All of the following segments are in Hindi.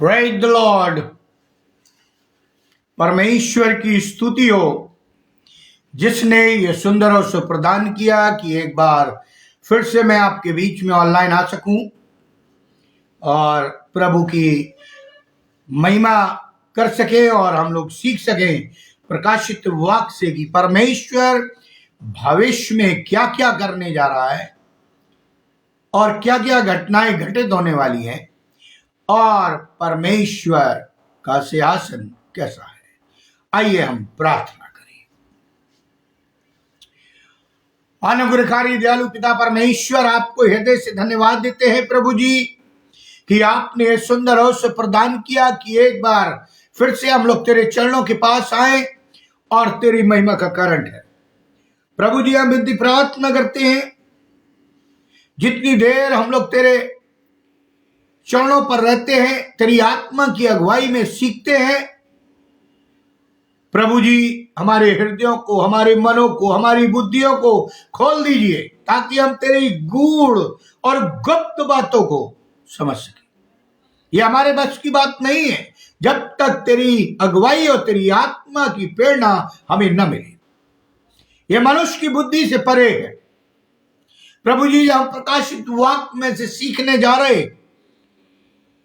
Praise the Lord. परमेश्वर की स्तुति हो जिसने ये सुंदर अवसर प्रदान किया कि एक बार फिर से मैं आपके बीच में ऑनलाइन आ सकूं और प्रभु की महिमा कर सके और हम लोग सीख सकें प्रकाशित वाक्य से कि परमेश्वर भविष्य में क्या क्या करने जा रहा है और क्या क्या घटनाएं घटित होने वाली हैं और परमेश्वर का सिंहासन कैसा है। आइए हम प्रार्थना करें। अनुग्रहकारी दयालु पिता परमेश्वर, आपको हृदय से धन्यवाद देते हैं प्रभु जी कि आपने सुंदर अवसर प्रदान किया कि एक बार फिर से हम लोग तेरे चरणों के पास आए और तेरी महिमा का कारण है। प्रभु जी, हम विनती प्रार्थना करते हैं, जितनी देर हम लोग तेरे चरणों पर रहते हैं, तेरी आत्मा की अगुवाई में सीखते हैं, प्रभु जी हमारे हृदयों को, हमारे मनों को, हमारी बुद्धियों को खोल दीजिए ताकि हम तेरी गूढ़ और गुप्त बातों को समझ सके। ये हमारे बस की बात नहीं है जब तक तेरी अगुवाई और तेरी आत्मा की प्रेरणा हमें न मिले। ये मनुष्य की बुद्धि से परे है। प्रभु जी, हम प्रकाशित वाक्य में से सीखने जा रहे,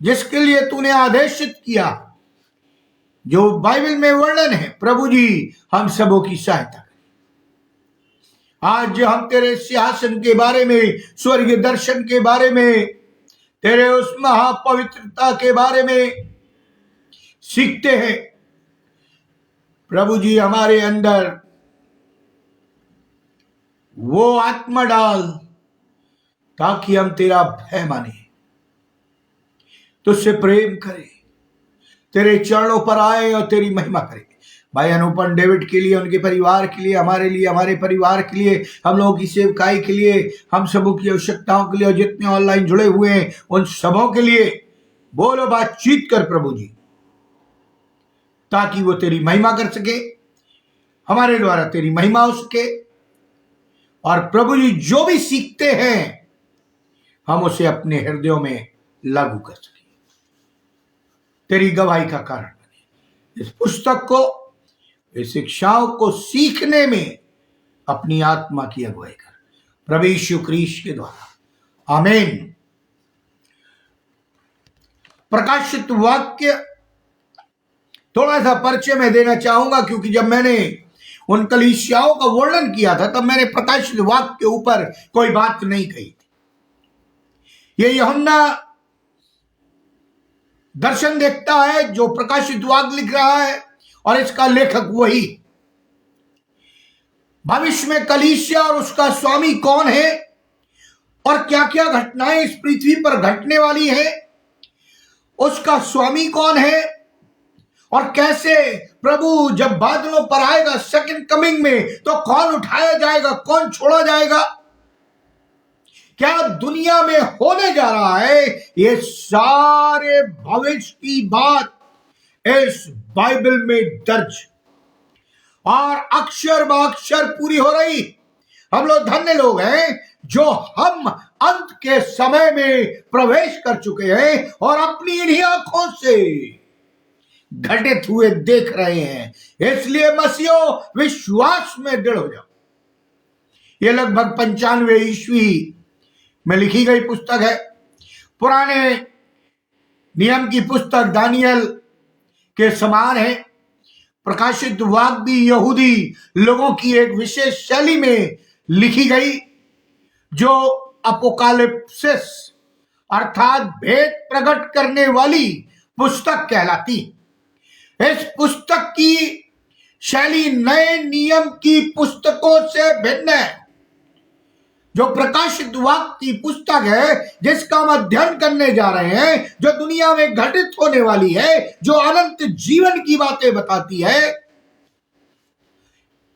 जिसके लिए तूने आदेशित किया, जो बाइबल में वर्णन है, प्रभु जी हम सबों की सहायता करें। आज हम तेरे सिंहासन के बारे में, स्वर्गीय दर्शन के बारे में, तेरे उस महापवित्रता के बारे में सीखते हैं। प्रभु जी हमारे अंदर वो आत्मा डाल ताकि हम तेरा भय माने, तुझसे प्रेम करें, तेरे चरणों पर आए और तेरी महिमा करें। भाई अनुपम डेविड के लिए, उनके परिवार के लिए, हमारे लिए, हमारे परिवार के लिए, हम लोगों की सेवकाई के लिए, हम सबों की आवश्यकताओं के लिए और जितने ऑनलाइन जुड़े हुए हैं उन सबों के लिए बोलो, बातचीत कर प्रभु जी, ताकि वो तेरी महिमा कर सके, हमारे द्वारा तेरी महिमा हो सके। और प्रभु जी जो भी सीखते हैं हम उसे अपने हृदयों में लागू कर सके, तेरी गवाही का कारण बने। इस पुस्तक को, इस शिक्षाओं को सीखने में अपनी आत्मा की अगुवाई कर, प्रभु यीशु क्रीस्त के द्वारा, आमीन। प्रकाशित वाक्य थोड़ा सा परिचय में देना चाहूंगा, क्योंकि जब मैंने उन कलीसियाओं का वर्णन किया था तब मैंने प्रकाशित वाक्य के ऊपर कोई बात नहीं कही थी। ये यूहन्ना दर्शन देखता है जो प्रकाशित वाक्य लिख रहा है, और इसका लेखक वही। भविष्य में कलीसिया और उसका स्वामी कौन है और क्या क्या घटनाएं इस पृथ्वी पर घटने वाली है, उसका स्वामी कौन है, और कैसे प्रभु जब बादलों पर आएगा सेकंड कमिंग में, तो कौन उठाया जाएगा, कौन छोड़ा जाएगा, क्या दुनिया में होने जा रहा है, ये सारे भविष्य की बात इस बाइबल में दर्ज और अक्षर बाक्षर पूरी हो रही। हम लोग धन्य लोग हैं जो हम अंत के समय में प्रवेश कर चुके हैं और अपनी इन्हीं आंखों से घटित हुए देख रहे हैं। इसलिए मसीहो विश्वास में दृढ़ हो जाओ। यह लगभग 95 ईस्वी में लिखी गई पुस्तक है। पुराने नियम की पुस्तक दानियल के समान है। प्रकाशित वाक्य भी यहूदी लोगों की एक विशेष शैली में लिखी गई, जो अपोकालिप्सिस अर्थात भेद प्रकट करने वाली पुस्तक कहलाती। इस पुस्तक की शैली नए नियम की पुस्तकों से भिन्न है। जो प्रकाशित वाक्य की पुस्तक है, जिसका हम अध्ययन करने जा रहे हैं, जो दुनिया में घटित होने वाली है, जो अनंत जीवन की बातें बताती है,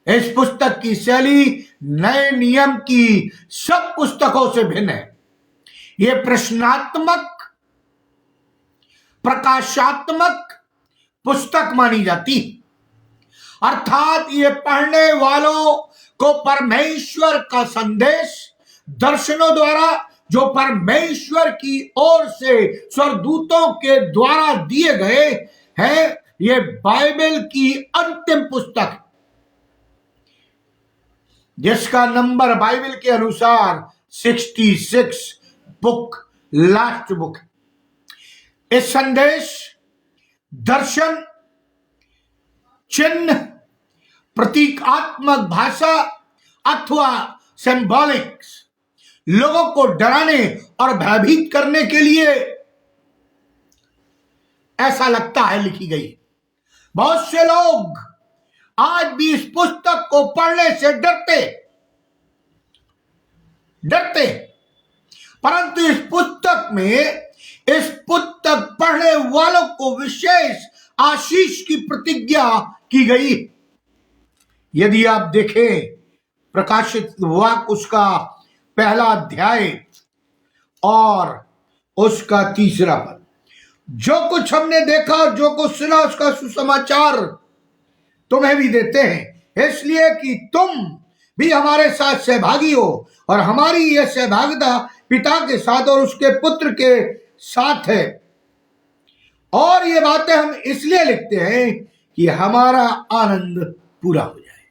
इस पुस्तक की शैली नए नियम की सब पुस्तकों से भिन्न है। यह प्रश्नात्मक, प्रकाशात्मक पुस्तक मानी जाती, अर्थात ये पढ़ने वालों को परमेश्वर का संदेश दर्शनों द्वारा जो परमेश्वर की ओर से स्वर्गदूतों के द्वारा दिए गए हैं, ये बाइबल की अंतिम पुस्तक जिसका नंबर बाइबल के अनुसार 66 बुक, लास्ट बुक। इस संदेश, दर्शन, चिन्ह, प्रतीकात्मक भाषा अथवा सिंबॉलिक्स लोगों को डराने और भयभीत करने के लिए ऐसा लगता है लिखी गई। बहुत से लोग आज भी इस पुस्तक को पढ़ने से डरते, परंतु इस पुस्तक पढ़ने वालों को विशेष आशीष की प्रतिज्ञा की गई। यदि आप देखें प्रकाशित वाक्य उसका पहला अध्याय और उसका 3 पद, जो कुछ हमने देखा और जो कुछ सुना उसका सुसमाचार तुम्हें भी देते हैं, इसलिए कि तुम भी हमारे साथ सहभागी हो और हमारी यह सहभागिता पिता के साथ और उसके पुत्र के साथ है। और ये बातें हम इसलिए लिखते हैं कि हमारा आनंद पूरा हो जाए।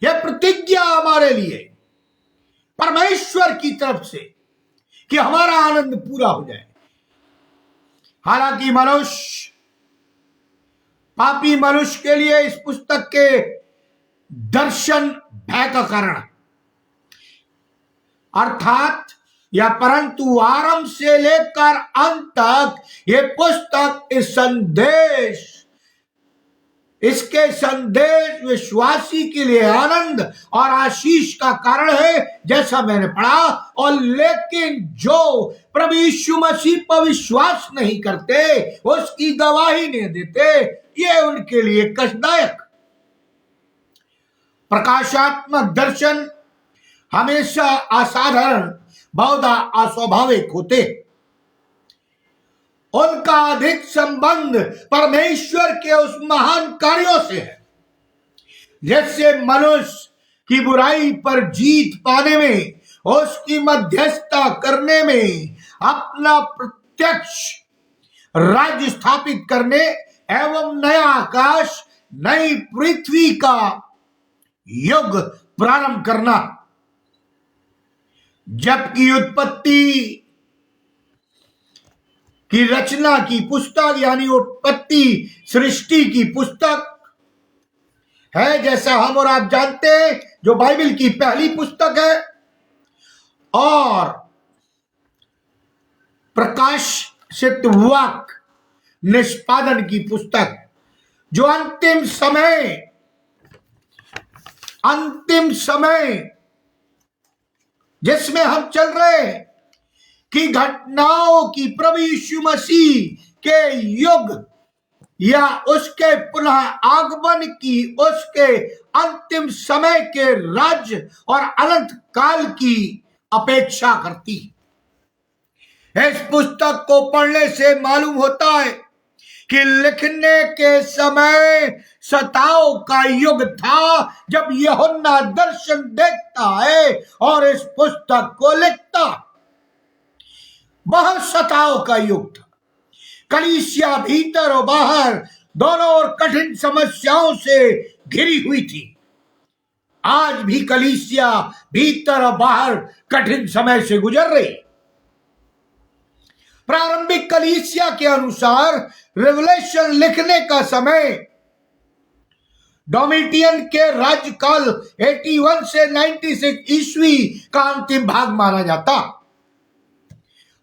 यह प्रतिज्ञा हमारे लिए परमेश्वर की तरफ से कि हमारा आनंद पूरा हो जाए। हालांकि मनुष्य, पापी मनुष्य के लिए इस पुस्तक के दर्शन भय का कारण, अर्थात या परंतु आरंभ से लेकर अंत तक ये पुस्तक इसके संदेश विश्वासी के लिए आनंद और आशीष का कारण है, जैसा मैंने पढ़ा। और लेकिन जो प्रभु यीशु मसीह पर विश्वास नहीं करते, उसकी गवाही नहीं देते, ये उनके लिए कष्टदायक। प्रकाशात्मक दर्शन हमेशा असाधारण, बहुधा अस्वाभाविक होते। उनका अधिक संबंध परमेश्वर के उस महान कार्यों से है, जैसे मनुष्य की बुराई पर जीत पाने में, उसकी मध्यस्थता करने में, अपना प्रत्यक्ष राज्य स्थापित करने एवं नया आकाश, नई पृथ्वी का युग प्रारंभ करना। जबकि उत्पत्ति की रचना की पुस्तक यानी उत्पत्ति सृष्टि की पुस्तक है, जैसा हम और आप जानते हैं, जो बाइबल की पहली पुस्तक है, और प्रकाशित वाक्य निष्पादन की पुस्तक, जो अंतिम समय जिसमें हम चल रहे हैं कि घटनाओं की प्रभु यीशु मसीह के युग या उसके पुनः आगमन की, उसके अंतिम समय के राज्य और अनंत काल की अपेक्षा करती। इस पुस्तक को पढ़ने से मालूम होता है कि लिखने के समय सताव का युग था, जब यूहन्ना दर्शन देखता है और इस पुस्तक को लिखता। बहुत सताव का युग था। कलीसिया भीतर और बाहर दोनों ओर कठिन समस्याओं से घिरी हुई थी। आज भी कलीसिया भीतर और बाहर कठिन समय से गुजर रही। प्रारंभिक कलीसिया के अनुसार रेवलेशन लिखने का समय डोमिटियन के राज्यकाल 81 से 96 ईस्वी का अंतिम भाग माना जाता।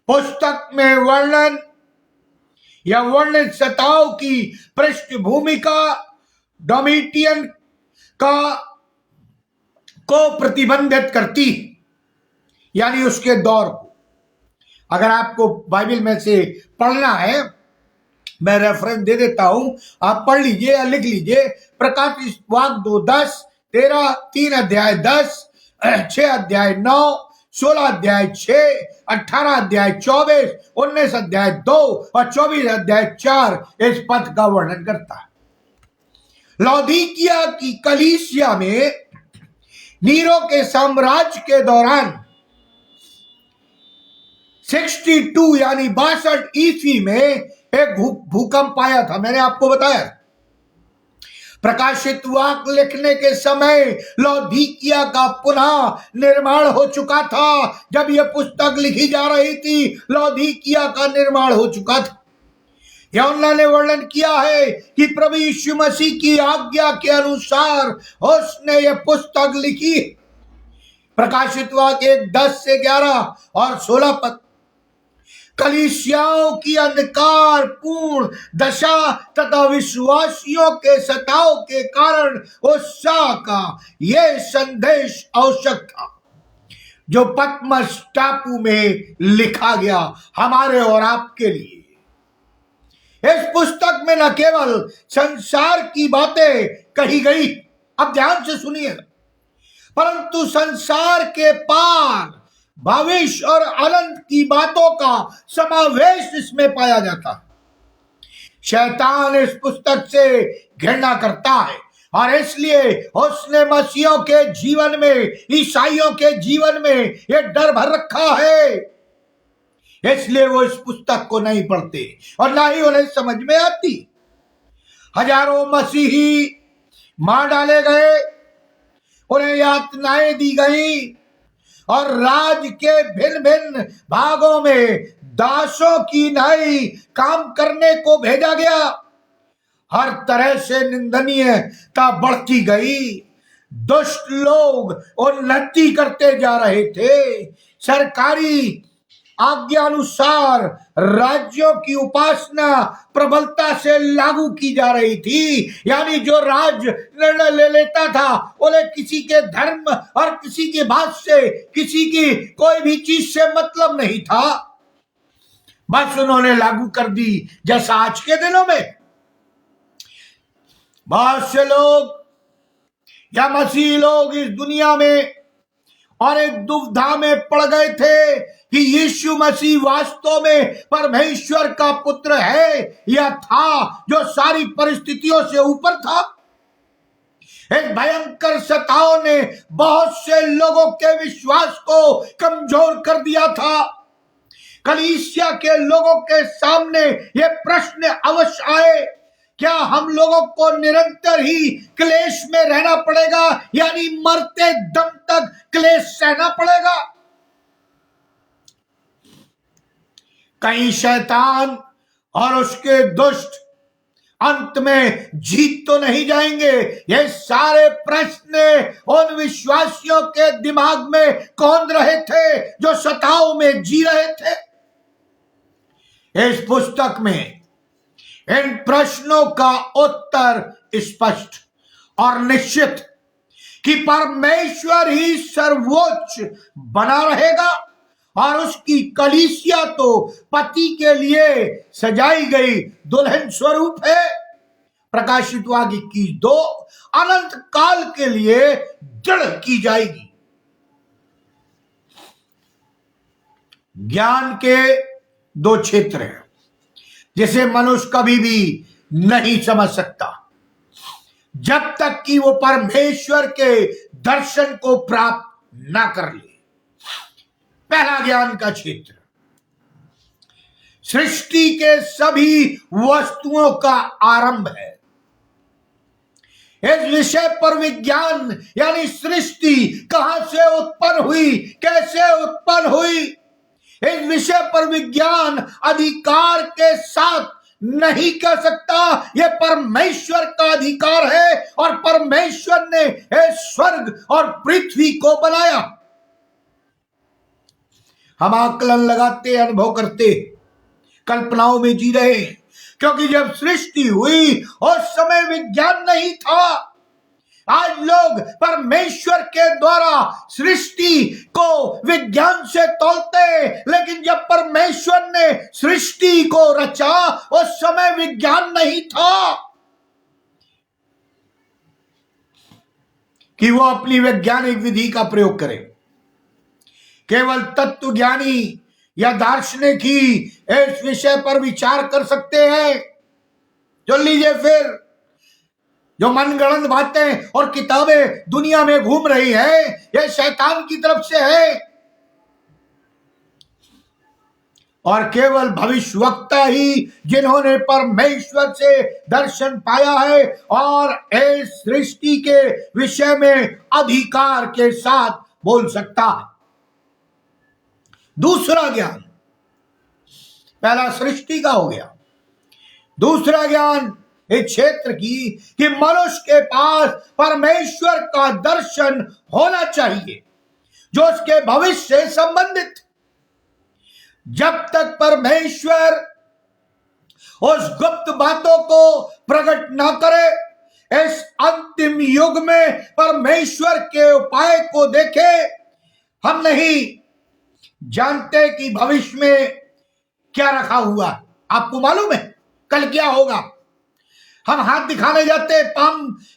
पुस्तक में वर्णन या वर्णित सताव की पृष्ठभूमि का डोमिटियन को प्रतिबंधित करती, यानी उसके दौर को। अगर आपको बाइबल में से पढ़ना है, मैं रेफरेंस दे देता हूं, आप पढ़ लीजिए या लिख लीजिए। प्रकाशित वाक्य 2:10, 3 अध्याय 10, 6 अध्याय 9, 16 अध्याय 6, 18 अध्याय 24, 19 अध्याय 2 और 24 अध्याय 4 इस पद का वर्णन करता है। लौदीकिया की कलीसिया में नीरो के साम्राज्य के दौरान 62 यानी 62 ईस्वी में एक भूकंप आया था। मैंने आपको बताया प्रकाशित वाक्य लिखने के समय लौदीकिया का पुनः निर्माण हो चुका था। जब यह पुस्तक लिखी जा रही थी लौदीकिया का निर्माण हो चुका था। यूहन्ना ने वर्णन किया है कि प्रभु यीशु मसीह की आज्ञा के अनुसार उसने यह पुस्तक लिखी। प्रकाशित वाक्य 10 से 11 और 16 पद। कलीसियाओं की अंधकार पूर्ण दशा तथा विश्वासियों के सताव के कारण उत्साह का यह संदेश आवश्यक था जो पतमस टापू में लिखा गया हमारे और आपके लिए। इस पुस्तक में न केवल संसार की बातें कही गई, अब ध्यान से सुनिए, परंतु संसार के पार भविष्य और अनंत की बातों का समावेश इसमें पाया जाता है। शैतान इस पुस्तक से घृणा करता है और इसलिए उसने मसीहों के जीवन में, ईसाइयों के जीवन में यह डर भर रखा है, इसलिए वो इस पुस्तक को नहीं पढ़ते और ना ही उन्हें समझ में आती। हजारों मसीही मार डाले गए, उन्हें यातनाएं दी गई और राज के भिन्न भिन्न भागों में दासों की नाई काम करने को भेजा गया। हर तरह से निंदनीयता बढ़ती गई। दुष्ट लोग उन्नति करते जा रहे थे। सरकारी आज्ञानुसार राज्यों की उपासना प्रबलता से लागू की जा रही थी। यानी जो राज निर्णय ले लेता था उन्हें किसी के धर्म और किसी के भाष से, किसी की कोई भी चीज से मतलब नहीं था, बस उन्होंने लागू कर दी। जैसा आज के दिनों में बहुत से लोग या मसीही लोग इस दुनिया में और एक दुविधा में पड़ गए थे कि यीशु मसीह वास्तव में परमेश्वर का पुत्र है या था जो सारी परिस्थितियों से ऊपर था। एक भयंकर सताव ने बहुत से लोगों के विश्वास को कमजोर कर दिया था। कलीसिया के लोगों के सामने यह प्रश्न अवश्य आए, क्या हम लोगों को निरंतर ही क्लेश में रहना पड़ेगा, यानी मरते दम तक क्लेश सहना पड़ेगा? कहीं शैतान और उसके दुष्ट अंत में जीत तो नहीं जाएंगे? ये सारे प्रश्न उन विश्वासियों के दिमाग में कौंध रहे थे जो सताव में जी रहे थे। इस पुस्तक में इन प्रश्नों का उत्तर स्पष्ट और निश्चित कि परमेश्वर ही सर्वोच्च बना रहेगा और उसकी कलीसिया तो पति के लिए सजाई गई दुल्हन स्वरूप है। प्रकाशित वाक्य 21:2 अनंत काल के लिए दृढ़ की जाएगी। ज्ञान के दो क्षेत्र हैं जिसे मनुष्य कभी भी नहीं समझ सकता जब तक कि वो परमेश्वर के दर्शन को प्राप्त ना कर ले। पहला ज्ञान का क्षेत्र सृष्टि के सभी वस्तुओं का आरंभ है। इस विषय पर विज्ञान यानी सृष्टि कहां से उत्पन्न हुई, कैसे उत्पन्न हुई, इस विषय पर विज्ञान अधिकार के साथ नहीं कह सकता। यह परमेश्वर का अधिकार है और परमेश्वर ने स्वर्ग और पृथ्वी को बनाया। हम आकलन लगाते, अनुभव करते, कल्पनाओं में जी रहे हैं, क्योंकि जब सृष्टि हुई उस समय विज्ञान नहीं था। आज लोग परमेश्वर के द्वारा सृष्टि को विज्ञान से तौलते, लेकिन जब परमेश्वर ने सृष्टि को रचा उस समय विज्ञान नहीं था कि वो अपनी वैज्ञानिक विधि का प्रयोग करे। केवल तत्व ज्ञानी या दार्शनिक ही इस विषय पर विचार कर सकते हैं। जो लीजिए फिर जो मनगढ़ंत बातें और किताबें दुनिया में घूम रही है, यह शैतान की तरफ से है। और केवल भविष्यवक्ता ही जिन्होंने परमेश्वर से दर्शन पाया है और इस सृष्टि के विषय में अधिकार के साथ बोल सकता है। दूसरा ज्ञान, पहला सृष्टि का हो गया, दूसरा ज्ञान इस क्षेत्र की कि मनुष्य के पास परमेश्वर का दर्शन होना चाहिए जो उसके भविष्य से संबंधित। जब तक परमेश्वर उस गुप्त बातों को प्रकट न करे, इस अंतिम युग में परमेश्वर के उपाय को देखे, हम नहीं जानते कि भविष्य में क्या रखा हुआ। आपको मालूम है कल क्या होगा? हम हाथ दिखाने जाते,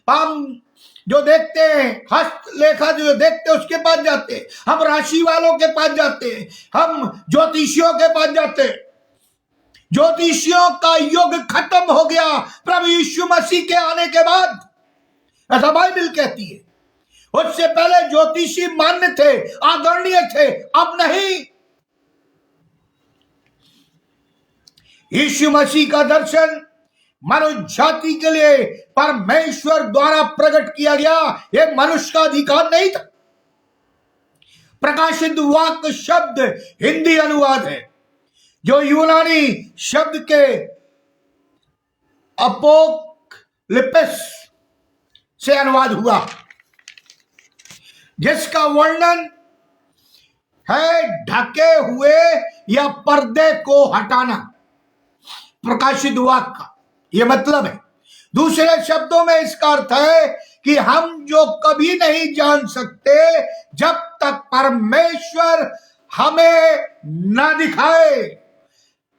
पाम जो देखते हैं, हस्तलेखा जो देखते हैं उसके पास जाते, हम राशि वालों के पास जाते, हम ज्योतिषियों के पास जाते। ज्योतिषियों का युग खत्म हो गया प्रभु यीशु मसीह के आने के बाद, ऐसा बाइबल कहती है। उससे पहले ज्योतिषी मान्य थे, आदरणीय थे, अब नहीं। यीशु मसीह का दर्शन मानव जाति के लिए परमेश्वर द्वारा प्रकट किया गया, यह मनुष्य का अधिकार नहीं था। प्रकाशित वाक्य शब्द हिंदी अनुवाद है जो यूनानी शब्द के अपोक्लिप्स से अनुवाद हुआ, जिसका वर्णन है ढके हुए या पर्दे को हटाना। प्रकाशित वाक्य का यह मतलब है। दूसरे शब्दों में इसका अर्थ है कि हम जो कभी नहीं जान सकते जब तक परमेश्वर हमें ना दिखाए,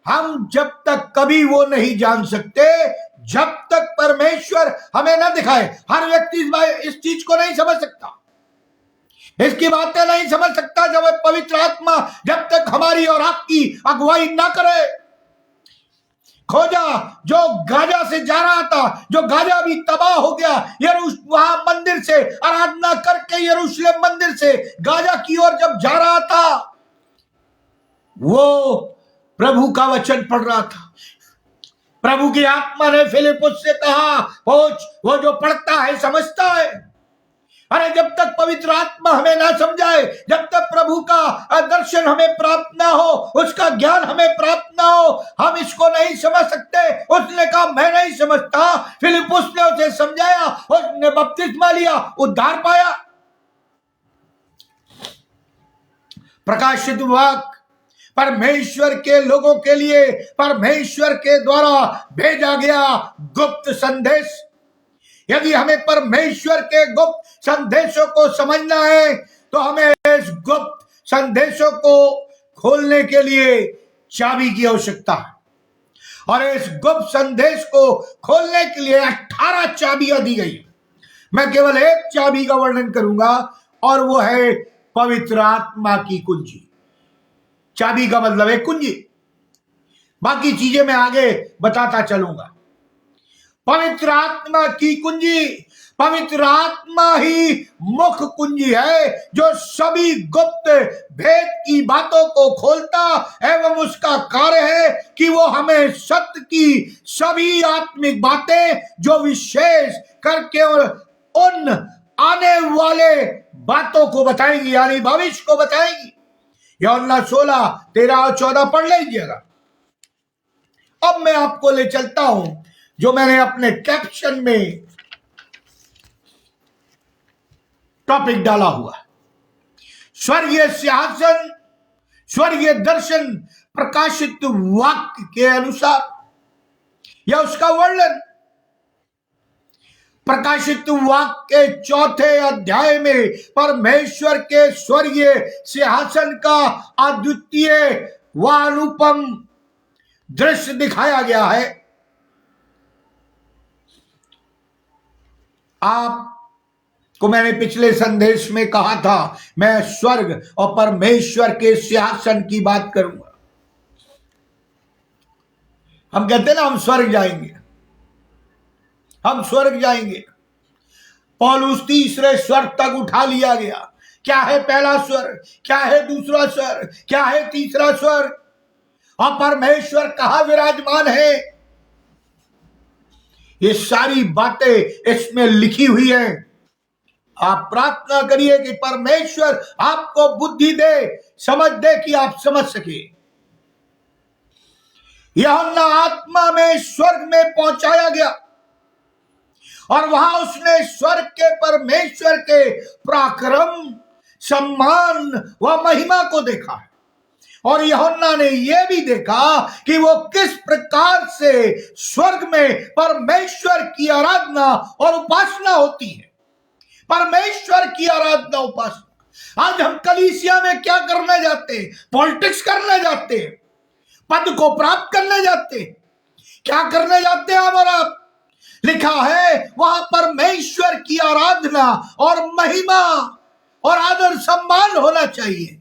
हम जब तक कभी वो नहीं जान सकते जब तक परमेश्वर हमें ना दिखाए। हर व्यक्ति इस चीज को नहीं समझ सकता, इसकी बातें नहीं समझ सकता जब पवित्र आत्मा जब तक हमारी और आपकी अगुवाई ना करे। खोजा जो गाजा से जा रहा था, जो गाजा भी तबाह हो गया, वहां मंदिर से आराधना करके यरूशलेम मंदिर से गाजा की ओर जब जा रहा था, वो प्रभु का वचन पढ़ रहा था। प्रभु की आत्मा ने फिलिपुस से कहा, पहुंच, वो जो पढ़ता है समझता है। अरे जब तक पवित्र आत्मा हमें ना समझाए, जब तक प्रभु का दर्शन हमें प्राप्त ना हो, उसका ज्ञान हमें प्राप्त ना हो, हम इसको नहीं समझ सकते। उसने कहा मैं नहीं समझता, फिलिपुस ने उसे समझाया, उसने बपतिस्मा लिया, उद्धार पाया। प्रकाशित वाक्य परमेश्वर के लोगों के लिए परमेश्वर के द्वारा भेजा गया गुप्त संदेश। यदि हमें परमेश्वर के गुप्त संदेशों को समझना है तो हमें इस गुप्त संदेशों को खोलने के लिए चाबी की आवश्यकता है। और इस गुप्त संदेश को खोलने के लिए 18 चाबियां दी गई। मैं केवल एक चाबी का वर्णन करूंगा और वो है पवित्र आत्मा की कुंजी। चाबी का मतलब है कुंजी, बाकी चीजें मैं आगे बताता चलूंगा। पवित्र आत्मा की कुंजी, पवित्र आत्मा ही मुख्य कुंजी है जो सभी गुप्त भेद की बातों को खोलता एवं उसका कार्य है कि वो हमें सत्य की सभी आत्मिक बातें जो विशेष करके और उन आने वाले बातों को बताएंगी, यानी भविष्य को बताएंगी। यूहन्ना 16, 13 और 14 पढ़ लीजिएगा। अब मैं आपको ले चलता हूं जो मैंने अपने कैप्शन में टॉपिक डाला हुआ, स्वर्गीय सिंहासन, स्वर्गीय दर्शन प्रकाशित वाक्य के अनुसार, या उसका वर्णन। प्रकाशित वाक्य के 4 अध्याय में परमेश्वर के स्वर्गीय सिंहासन का अद्वितीय व अनुपम दृश्य दिखाया गया है। आपको मैंने पिछले संदेश में कहा था मैं स्वर्ग और परमेश्वर के सिंहासन की बात करूंगा। हम कहते ना हम स्वर्ग जाएंगे, हम स्वर्ग जाएंगे। पौलुस तीसरे स्वर्ग तक उठा लिया गया। क्या है पहला स्वर्ग, क्या है दूसरा स्वर्ग, क्या है तीसरा स्वर्ग? और परमेश्वर कहाँ विराजमान है, ये सारी बातें इसमें लिखी हुई है। आप प्रार्थना करिए कि परमेश्वर आपको बुद्धि दे, समझ दे कि आप समझ सके। यूहन्ना आत्मा में स्वर्ग में पहुंचाया गया और वहां उसने स्वर्ग के परमेश्वर के पराक्रम, सम्मान व महिमा को देखा है। और यूहन्ना ने यह भी देखा कि वो किस प्रकार से स्वर्ग में परमेश्वर की आराधना और उपासना होती है। परमेश्वर की आराधना उपासना। आज हम कलीसिया में क्या करने जाते हैं? पॉलिटिक्स करने जाते हैं, पद को प्राप्त करने जाते हैं। क्या करने जाते हैं हम और आप? लिखा है वहां परमेश्वर की आराधना और महिमा और आदर सम्मान होना चाहिए।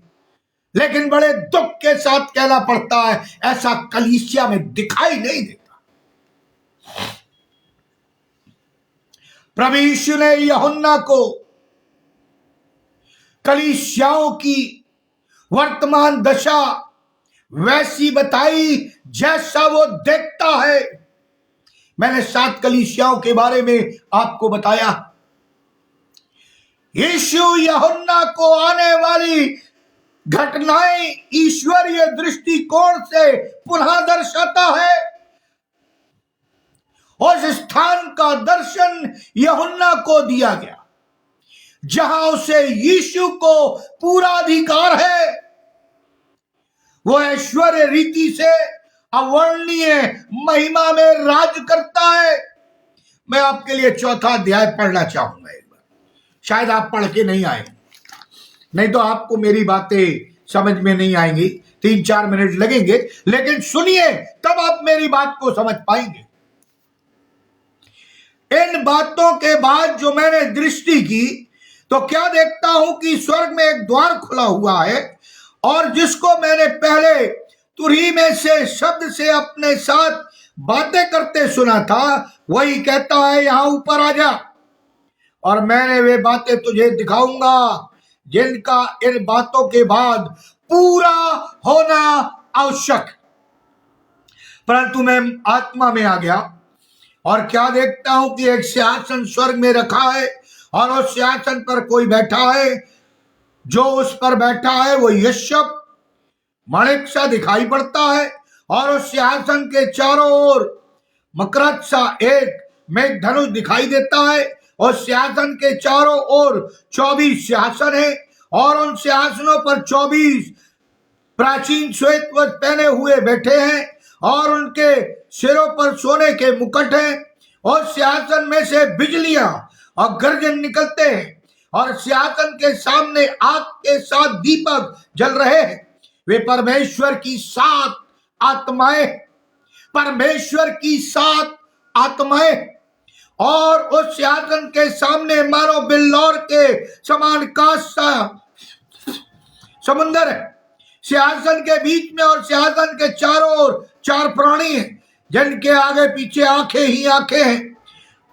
लेकिन बड़े दुख के साथ कहना पड़ता है, ऐसा कलीसिया में दिखाई नहीं देता। प्रभु यीशु ने यूहन्ना को कलीसियाओं की वर्तमान दशा वैसी बताई जैसा वो देखता है। मैंने 7 कलीसियाओं के बारे में आपको बताया। यीशु यूहन्ना को आने वाली घटनाएं ईश्वरीय दृष्टिकोण से पुनः दर्शाता है। उस स्थान का दर्शन यूहन्ना को दिया गया जहां उसे यीशु को पूरा अधिकार है। वो ऐश्वर्य रीति से अवर्णनीय महिमा में राज करता है। मैं आपके लिए 4था अध्याय पढ़ना चाहूंगा एक बार, शायद आप पढ़ के नहीं आए, नहीं तो आपको मेरी बातें समझ में नहीं आएंगी। 3-4 मिनट लगेंगे, लेकिन सुनिए तब आप मेरी बात को समझ पाएंगे। इन बातों के बाद जो मैंने दृष्टि की तो क्या देखता हूं कि स्वर्ग में एक द्वार खुला हुआ है, और जिसको मैंने पहले तुरही में से शब्द से अपने साथ बातें करते सुना था, वही कहता है यहां ऊपर आ जा, और मैंने वे बातें तुझे दिखाऊंगा जिनका इन बातों के बाद पूरा होना आवश्यक। परंतु मैं आत्मा में आ गया और क्या देखता हूं कि एक सिंहासन स्वर्ग में रखा है, और उस सिंहासन पर कोई बैठा है। जो उस पर बैठा है वो यशब माणिक सा दिखाई पड़ता है, और उस सिंहासन के चारों ओर मकरद सा एक मेघधनुष दिखाई देता है। और सिंहासन के चारों ओर 24 सिंहासन है, और उन सिंहासनों पर 24 प्राचीन श्वेत वस्त्र पहने हुए बैठे हैं, और उनके सिरों पर सोने के मुकुट हैं। और सिंहासन में से बिजलियां और गर्जन निकलते हैं, और सिंहासन के सामने आग के 7 दीपक जल रहे हैं। वे परमेश्वर की 7 आत्माएं, परमेश्वर की 7 आत्माएं। और उस सिंहासन के सामने मानो बिल्लौर के समान कांच सा समुंदर है। सिंहासन के बीच में और सिंहासन के चारों ओर 4 प्राणी हैं, जिनके आगे पीछे आंखें ही आंखें हैं।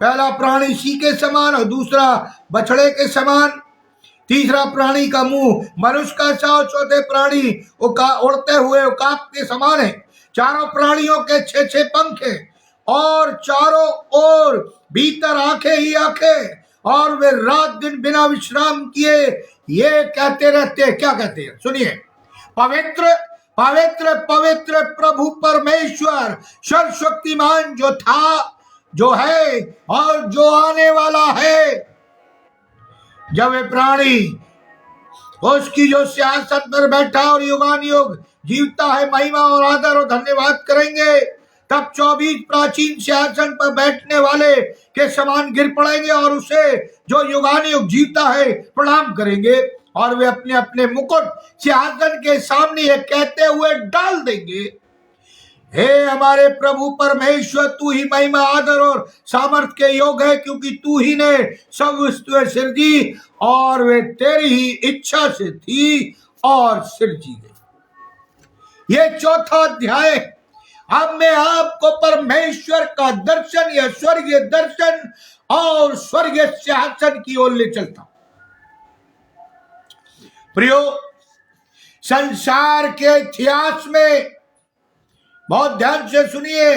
पहला प्राणी सिंह के समान, और दूसरा बछड़े के समान, तीसरा प्राणी का मुंह मनुष्य का सा, और चौथे प्राणी उड़ते हुए उकाब के समान है। चारों प्राणियों के 6-6 पंख हैं, और चारों ओर भीतर आंखें ही आंखें, और वे रात दिन बिना विश्राम किए ये कहते रहते हैं। क्या कहते हैं? सुनिए, पवित्र पवित्र पवित्र प्रभु परमेश्वर सर्वशक्तिमान, जो था, जो है और जो आने वाला है। जब वे प्राणी उसकी जो सिंहासन पर बैठा और युगानुयुग जीवता है महिमा और आदर और धन्यवाद करेंगे, तब 24 प्राचीन सिंहासन पर बैठने वाले के समान गिर पड़ेंगे और उसे जो युगानुयुग जीवता है प्रणाम करेंगे, और वे अपने अपने मुकुट सिंहासन के सामने ये कहते हुए डाल देंगे, हे हमारे प्रभु परमेश्वर, तू ही महिमा आदर और सामर्थ के योग है, क्योंकि तू ही ने सब वस्तुएं सिरजी और वे तेरी ही इच्छा से थी और सिरजी गई। ये 4था अध्याय। अब मैं आपको परमेश्वर का दर्शन या स्वर्गीय दर्शन और स्वर्गीय सिंहासन की ओर ले चलता। प्रियो, संसार के इतिहास में बहुत ध्यान से सुनिए,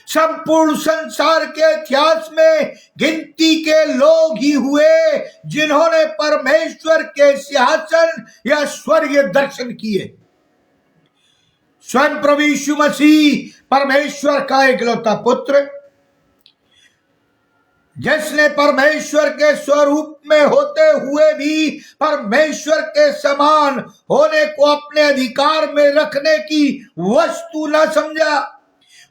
संपूर्ण संसार के इतिहास में गिनती के लोग ही हुए जिन्होंने परमेश्वर के सिंहासन या स्वर्गीय दर्शन किए। स्वयं प्रभु यीशु मसीह परमेश्वर का इकलौता पुत्र, जिसने परमेश्वर के स्वरूप में होते हुए भी परमेश्वर के समान होने को अपने अधिकार में रखने की वस्तु न समझा,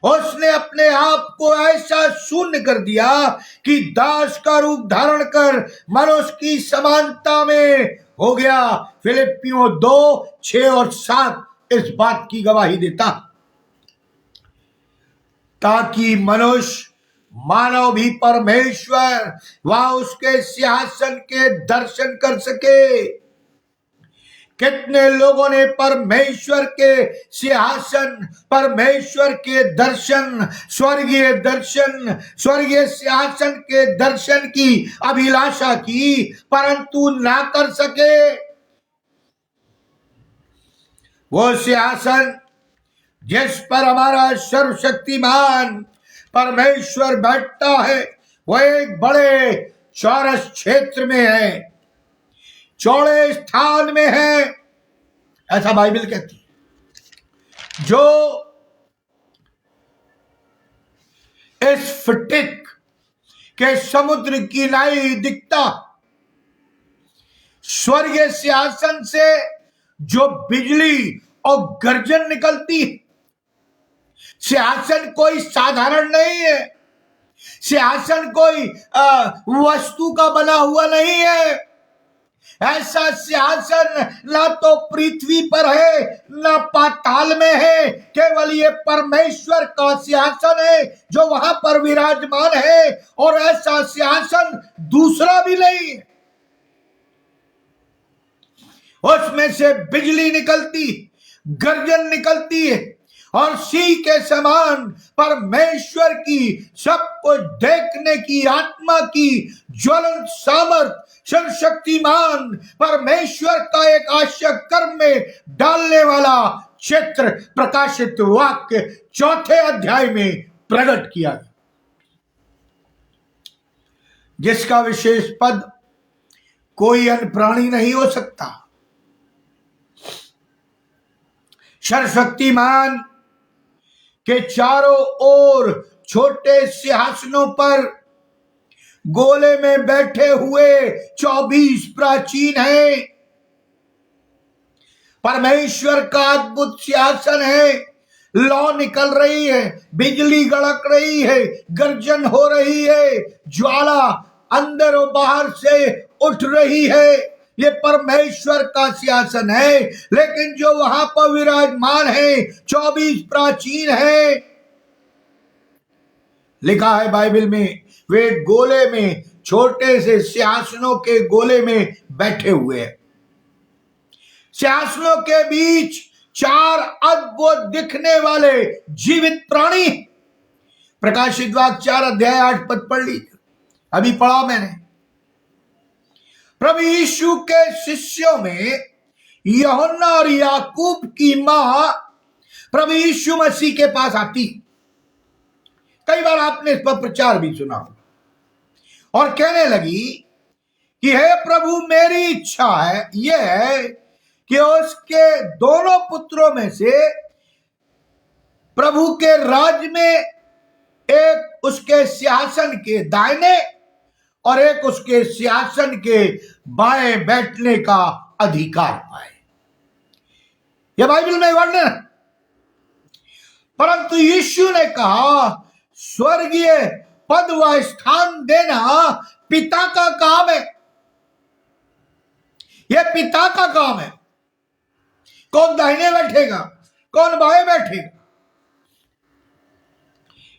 उसने अपने आप को ऐसा शून्य कर दिया कि दास का रूप धारण कर मनुष्य की समानता में हो गया। फिलिपियों 2:6 और 7 इस बात की गवाही देता, ताकि मनुष्य मानव भी परमेश्वर व उसके सिंहासन के दर्शन कर सके। कितने लोगों ने परमेश्वर के सिंहासन, परमेश्वर के दर्शन, स्वर्गीय सिंहासन के दर्शन की अभिलाषा की, परंतु ना कर सके। वो सिंहासन जिस पर हमारा सर्वशक्तिमान परमेश्वर बैठता है, वह एक बड़े चौरस क्षेत्र में है, चौड़े स्थान में है, ऐसा बाइबल कहती है। जो इस फटिक के समुद्र की नाई दिखता, स्वर्गीय सिंहासन से जो बिजली और गर्जन निकलती है। सिंहासन कोई साधारण नहीं है, सिंहासन कोई वस्तु का बना हुआ नहीं है। ऐसा सिंहासन ना तो पृथ्वी पर है, ना पाताल में है, केवल ये परमेश्वर का सिंहासन है जो वहां पर विराजमान है, और ऐसा सिंहासन दूसरा भी नहीं है। उसमें से बिजली निकलती, गर्जन निकलती है, और सिंह के समान परमेश्वर की सब कुछ देखने की आत्मा की ज्वलंत सामर्थ, सर्वशक्तिमान परमेश्वर का एक आश्चर्य कर्म में डालने वाला चित्र प्रकाशित वाक्य 4 अध्याय में प्रकट किया गया, जिसका विशेष पद कोई अन्य प्राणी नहीं हो सकता। सर्वशक्तिमान के चारों ओर छोटे सिंहासनों पर गोले में बैठे हुए 24 प्राचीन हैं। परमेश्वर का अद्भुत सिंहासन है। लौ निकल रही है, बिजली गड़क रही है, गर्जन हो रही है, ज्वाला अंदर और बाहर से उठ रही है। ये परमेश्वर का सिंहासन है, लेकिन जो वहां पर विराजमान है 24 प्राचीन है। लिखा है बाइबल में, वे गोले में, छोटे से सिंहासनों के गोले में बैठे हुए हैं। सिंहासनों के बीच 4 अद्भुत दिखने वाले जीवित प्राणी। प्रकाशित वाक्य 4 अध्याय 8 पद पढ़ लीजिए, अभी पढ़ा मैंने। प्रभु यीशु के शिष्यों में यूहन्ना और याकूब की मां प्रभु यीशु मसीह के पास आती। कई बार आपने इस पर प्रचार भी सुना, और कहने लगी कि हे प्रभु, मेरी इच्छा है यह है कि उसके दोनों पुत्रों में से प्रभु के राज में एक उसके सिंहासन के दाहिने और एक उसके सिंहासन के बाएं बैठने का अधिकार पाए। यह बाइबल में वर्णन है। परंतु यीशु ने कहा, स्वर्गीय पद व स्थान देना पिता का काम है। यह पिता का काम है। कौन दाहिने बैठेगा, कौन बाएं बैठेगा।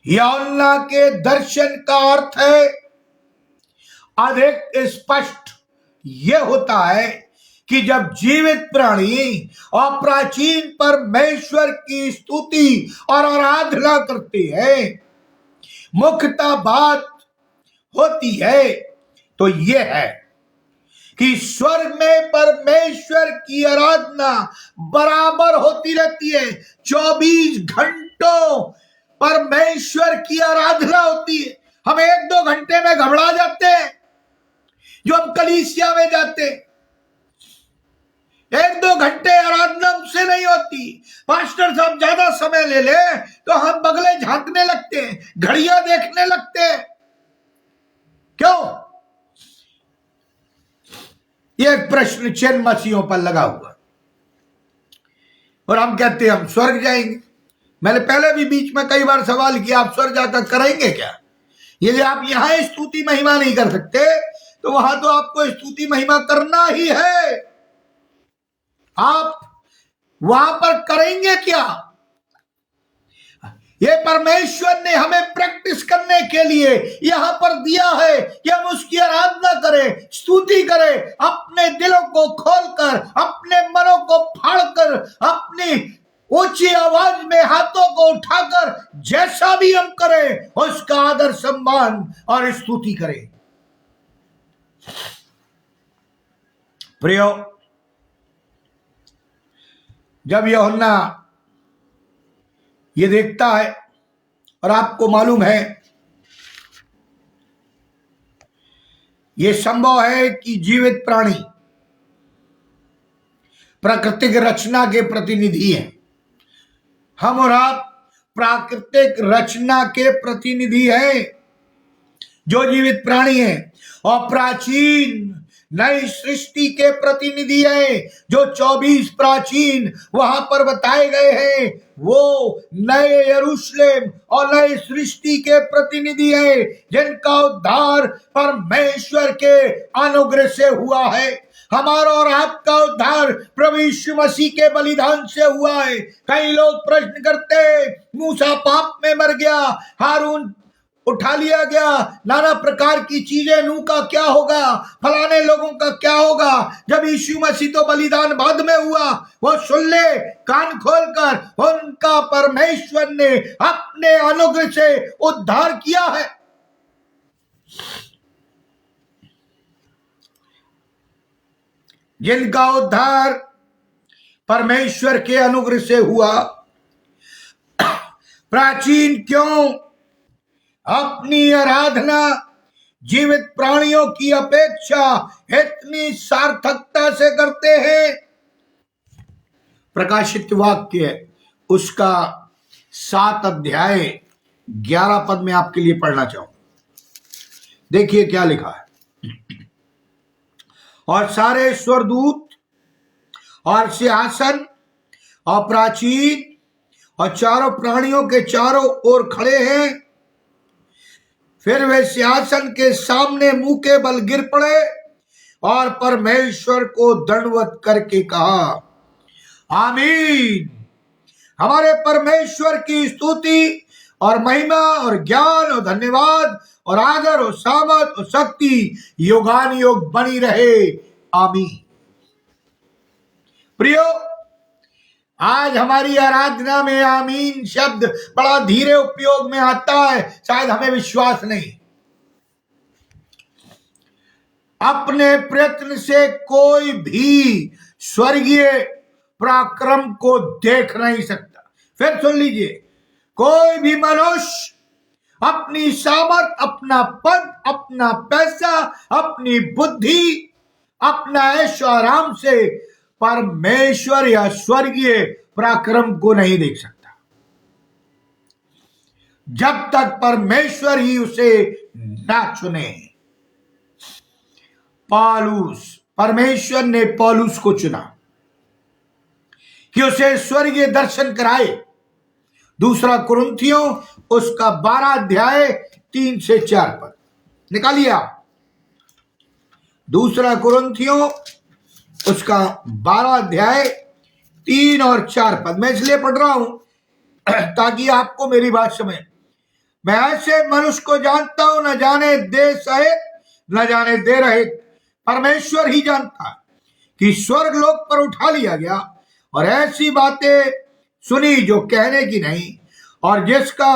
यूहन्ना के दर्शन का अर्थ है अधिक स्पष्ट यह होता है कि जब जीवित प्राणी और प्राचीन परमेश्वर की स्तुति और आराधना करते हैं, मुख्यतः बात होती है तो यह है कि स्वर्ग में परमेश्वर की आराधना बराबर होती रहती है। 24 घंटे घंटों परमेश्वर की आराधना होती है। हम 1-2 घंटे में घबरा जाते हैं जो हम कलीसिया में जाते हैं। 1-2 घंटे आराधना हमसे नहीं होती। पास्टर साहब ज्यादा समय ले ले तो हम बगले झांकने लगते हैं, घड़ियां देखने लगते हैं। क्यों? ये एक प्रश्न चिन्ह मसीहों पर लगा हुआ और हम कहते हैं हम स्वर्ग जाएंगे। मैंने पहले भी बीच में कई बार सवाल किया, आप स्वर्ग जाकर करेंगे क्या? यदि आप यहां स्तुति महिमा नहीं कर सकते तो वहां तो आपको स्तुति महिमा करना ही है। आप वहां पर करेंगे क्या? ये परमेश्वर ने हमें प्रैक्टिस करने के लिए यहां पर दिया है कि हम उसकी आराधना करें, स्तुति करें, अपने दिलों को खोलकर, अपने मनों को फाड़कर, अपनी ऊंची आवाज में हाथों को उठाकर जैसा भी हम करें उसका आदर सम्मान और स्तुति करें। प्रियो, जब यूहन्ना ये देखता है और आपको मालूम है ये संभव है कि जीवित प्राणी प्राकृतिक रचना के प्रतिनिधि हैं। हम और आप प्राकृतिक रचना के प्रतिनिधि हैं जो जीवित प्राणी हैं और प्राचीन नई सृष्टि के प्रतिनिधि हैं जो 24 प्राचीन वहां पर बताए गए हैं। वो नए यरूशलेम और नई सृष्टि के प्रतिनिधि हैं जिनका उद्धार परमेश्वर के अनुग्रह से हुआ है। हमारा और आपका उद्धार प्रभु यीशु मसीह के बलिदान से हुआ है। कई लोग प्रश्न करते हैं, मूसा पाप में मर गया, हारून उठा लिया गया, नाना प्रकार की चीजें, नूह का क्या होगा, फलाने लोगों का क्या होगा। जब यीशु मसीह तो बलिदान बाद में हुआ, वो सुन ले कान खोलकर, उनका परमेश्वर ने अपने अनुग्रह से उद्धार किया है। जिनका उद्धार परमेश्वर के अनुग्रह से हुआ, प्राचीन क्यों अपनी आराधना जीवित प्राणियों की अपेक्षा इतनी सार्थकता से करते हैं? प्रकाशित वाक्य उसका 7 अध्याय 11 पद में आपके लिए पढ़ना चाहूं। देखिए क्या लिखा है। और सारे स्वर्गदूत और सिंहासन और प्राचीन और चारों प्राणियों के चारों ओर खड़े हैं। फिर वे सिंहासन के सामने मुंह के बल गिर पड़े और परमेश्वर को दंडवत करके कहा, आमीन। हमारे परमेश्वर की स्तुति और महिमा और ज्ञान और धन्यवाद और आदर और सामर्थ और शक्ति युगान युग बनी रहे, आमीन। प्रियो, आज हमारी आराधना में आमीन शब्द बड़ा धीरे उपयोग में आता है, शायद हमें विश्वास नहीं। अपने प्रयत्न से कोई भी स्वर्गीय पराक्रम को देख नहीं सकता। फिर सुन लीजिए, कोई भी मनुष्य अपनी सामर्थ, अपना पद, अपना पैसा, अपनी बुद्धि, अपना ऐशो आराम से परमेश्वर या स्वर्गीय पराक्रम को नहीं देख सकता जब तक परमेश्वर ही उसे ना चुने। पौलुस, परमेश्वर ने पौलुस को चुना कि उसे स्वर्गीय दर्शन कराए। 2 कुरिन्थियों उसका 12 अध्याय 3 से 4 पद निकालिए आप। 2 कुरिन्थियों उसका 12 अध्याय 3 और 4 पद मैं इसलिए पढ़ रहा हूं ताकि आपको मेरी बात समझ। मैं ऐसे मनुष्य को जानता हूं, न जाने दे सहित न जाने दे रहित, परमेश्वर ही जानता है, कि स्वर्ग लोक पर उठा लिया गया और ऐसी बातें सुनी जो कहने की नहीं, और जिसका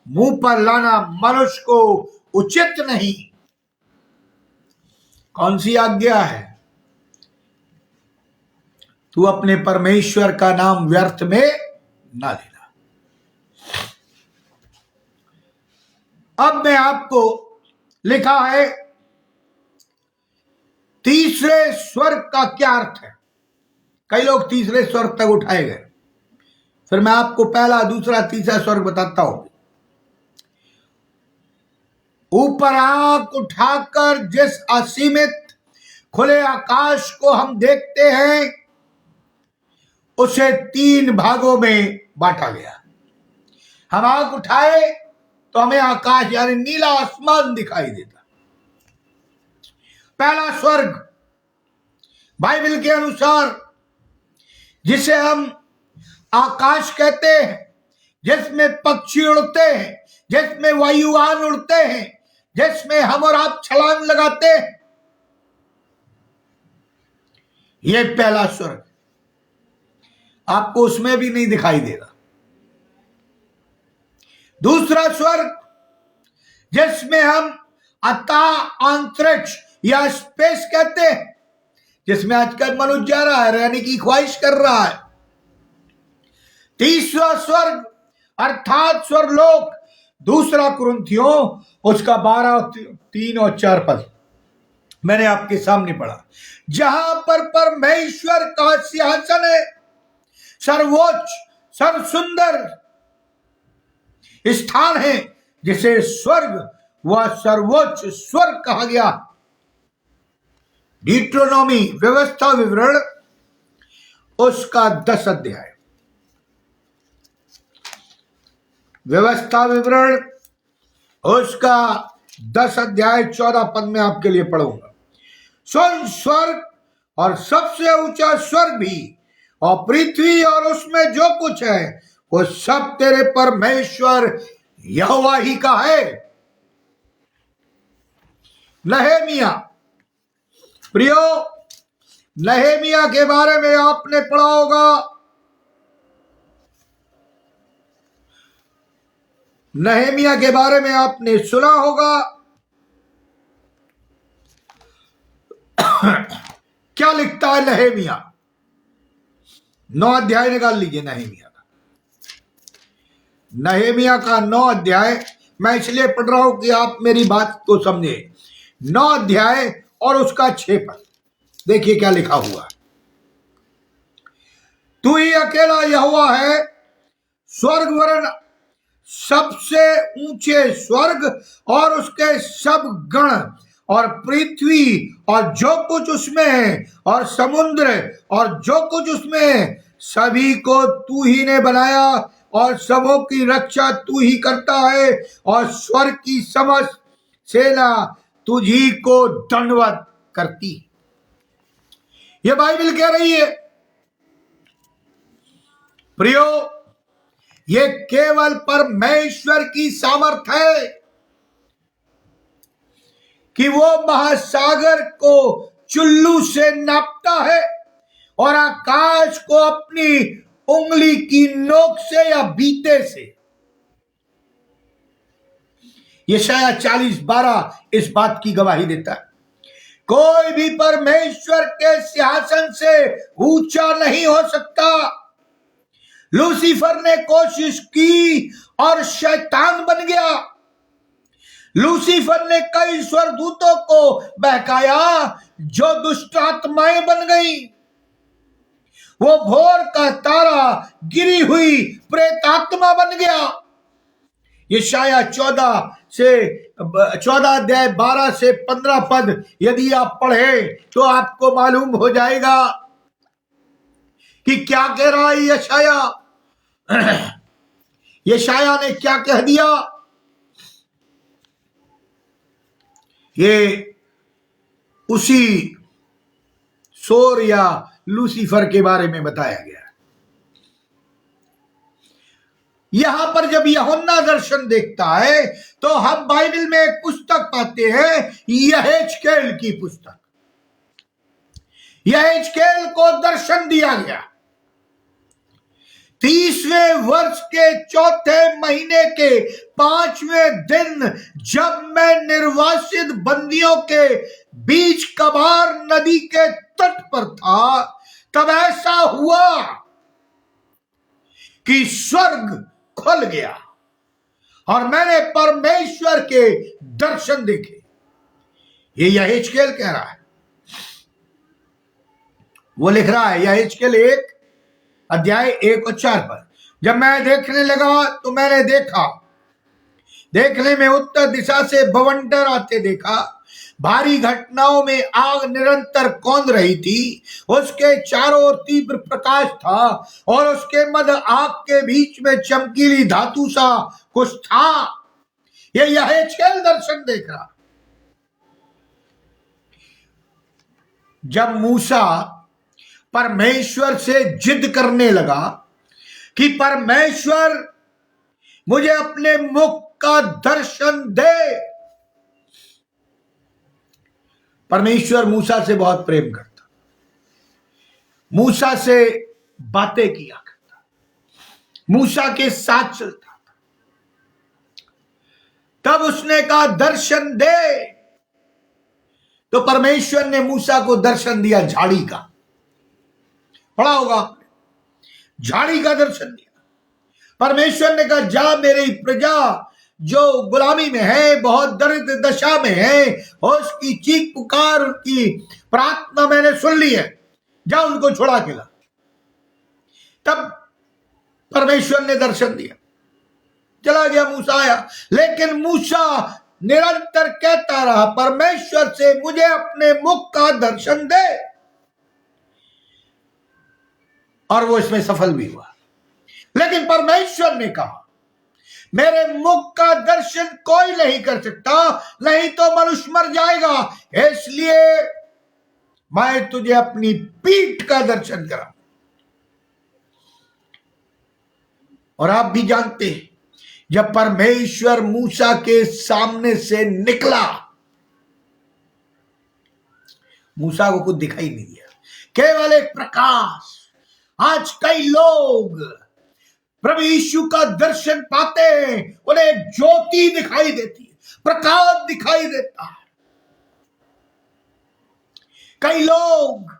मुंह पर लाना मनुष्य को उचित नहीं। कौन सी आज्ञा है? तू अपने परमेश्वर का नाम व्यर्थ में ना लेना। अब मैं आपको लिखा है तीसरे स्वर्ग का क्या अर्थ है। कई लोग तीसरे स्वर्ग तक उठाए गए, फिर मैं आपको पहला, दूसरा, तीसरा स्वर्ग बताता हूं। ऊपर आंख उठाकर जिस असीमित खुले आकाश को हम देखते हैं उसे 3 भागों में बांटा गया। हम आंख उठाए तो हमें आकाश यानी नीला आसमान दिखाई देता। पहला स्वर्ग बाइबल के अनुसार जिसे हम आकाश कहते हैं, जिसमें पक्षी उड़ते हैं, जिसमें वायुयान उड़ते हैं, जिसमें हम और आप छलांग लगाते हैं, यह पहला स्वर्ग। आपको उसमें भी नहीं दिखाई देगा। दूसरा स्वर्ग जिसमें हम अतः अंतरिक्ष या स्पेस कहते हैं, जिसमें आजकल मनुष्य जा रहा है, रहने की ख्वाहिश कर रहा है। तीसरा स्वर्ग अर्थात स्वर्गलोक, दूसरा कुरिन्थियों उसका 12:3 और 4 पद मैंने आपके सामने पढ़ा, जहां पर परमेश्वर का सिंहासन है, सर्वोच्च सर्वसुंदर स्थान है, जिसे स्वर्ग व सर्वोच्च स्वर्ग कहा गया। डिट्रोनॉमी व्यवस्था विवरण उसका 10 अध्याय, व्यवस्था विवरण उसका 10 अध्याय 14 पद में आपके लिए पढ़ूंगा। स्वर्ण स्वर्ग और सबसे ऊंचा स्वर्ग भी और पृथ्वी और उसमें जो कुछ है वो सब तेरे परमेश्वर यहोवा ही का है। नहेमिया, प्रियो, नहेमिया के बारे में आपने पढ़ा होगा। नहेमिया के बारे में आपने सुना होगा। क्या लिखता है नहेमिया? 9 अध्याय निकाल लीजिए नहेमिया का। नहेमिया का 9 अध्याय मैं इसलिए पढ़ रहा हूं कि आप मेरी बात को समझे। 9 अध्याय और उसका 6 पद देखिए क्या लिखा हुआ है। तू ही अकेला यहोवा है, स्वर्ग वरन सबसे ऊंचे स्वर्ग और उसके सब गण और पृथ्वी और जो कुछ उसमें है और समुद्र और जो कुछ उसमें है, सभी को तू ही ने बनाया और सबों की रक्षा तू ही करता है और स्वर्ग की समस्त सेना तुझी को दंडवत करती। यह बाइबल कह रही है। प्रियो, ये केवल परमेश्वर की सामर्थ्य है कि वो महासागर को चुल्लू से नापता है और आकाश को अपनी उंगली की नोक से या बीते से। यशाया 40:12 इस बात की गवाही देता है। कोई भी परमेश्वर के सिंहासन से ऊंचा नहीं हो सकता। लूसीफर ने कोशिश की और शैतान बन गया। लूसीफर ने कई स्वर्गदूतों को बहकाया जो दुष्ट आत्माएं बन गई। वो भोर का तारा गिरी हुई प्रेतात्मा बन गया। यशाया 14 अध्याय 12 से 15 पद यदि आप पढ़े तो आपको मालूम हो जाएगा कि क्या कह रहा है यशाया। यशाया ने क्या कह दिया। ये उसी सोर या लूसीफर के बारे में बताया गया। यहां पर जब यूहन्ना दर्शन देखता है तो हम बाइबल में एक पुस्तक पाते हैं, यहेजकेल की पुस्तक। यहेजकेल को दर्शन दिया गया 30वें वर्ष के 4थे महीने के 5वें दिन, जब मैं निर्वासित बंदियों के बीच कबार नदी के तट पर था, तब ऐसा हुआ कि स्वर्ग खुल गया और मैंने परमेश्वर के दर्शन देखे। ये यहेजकेल कह रहा है, वो लिख रहा है यहेजकेल 1 अध्याय 1 और 4 पर। जब मैं देखने लगा तो मैंने देखने में उत्तर दिशा से बवंडर आते देखा। भारी घटनाओं में आग निरंतर कौंध रही थी, उसके चारों ओर तीव्र प्रकाश था और उसके मध्य आग के बीच में चमकीली धातु सा कुछ था। ये यहेजकेल दर्शन देख रहा। जब मूसा परमेश्वर से जिद करने लगा कि परमेश्वर मुझे अपने मुख का दर्शन दे, परमेश्वर मूसा से बहुत प्रेम करता, मूसा से बातें किया करता, मूसा के साथ चलता था। तब उसने कहा दर्शन दे, तो परमेश्वर ने मूसा को दर्शन दिया झाड़ी का। पढ़ा होगा, झाड़ी का दर्शन दिया। परमेश्वर ने कहा जा, मेरी प्रजा जो गुलामी में है, बहुत दरिद्र दशा में है, उसकी चीख पुकार, उनकी प्रार्थना मैंने सुन ली है, जा उनको छुड़ा के ला। तब परमेश्वर ने दर्शन दिया, चला गया, मूसा आया। लेकिन मूसा निरंतर कहता रहा परमेश्वर से मुझे अपने मुख का दर्शन दे, और वो इसमें सफल भी हुआ। लेकिन परमेश्वर ने कहा मेरे मुख का दर्शन कोई नहीं कर सकता, नहीं तो मनुष्य मर जाएगा, इसलिए मैं तुझे अपनी पीठ का दर्शन करा। और आप भी जानते हैं, जब परमेश्वर मूसा के सामने से निकला, मूसा को कुछ दिखाई नहीं दिया, केवल एक प्रकाश। आज कई लोग प्रभु यीशु का दर्शन पाते हैं, उन्हें ज्योति दिखाई देती है, प्रकाश दिखाई देता है। कई लोग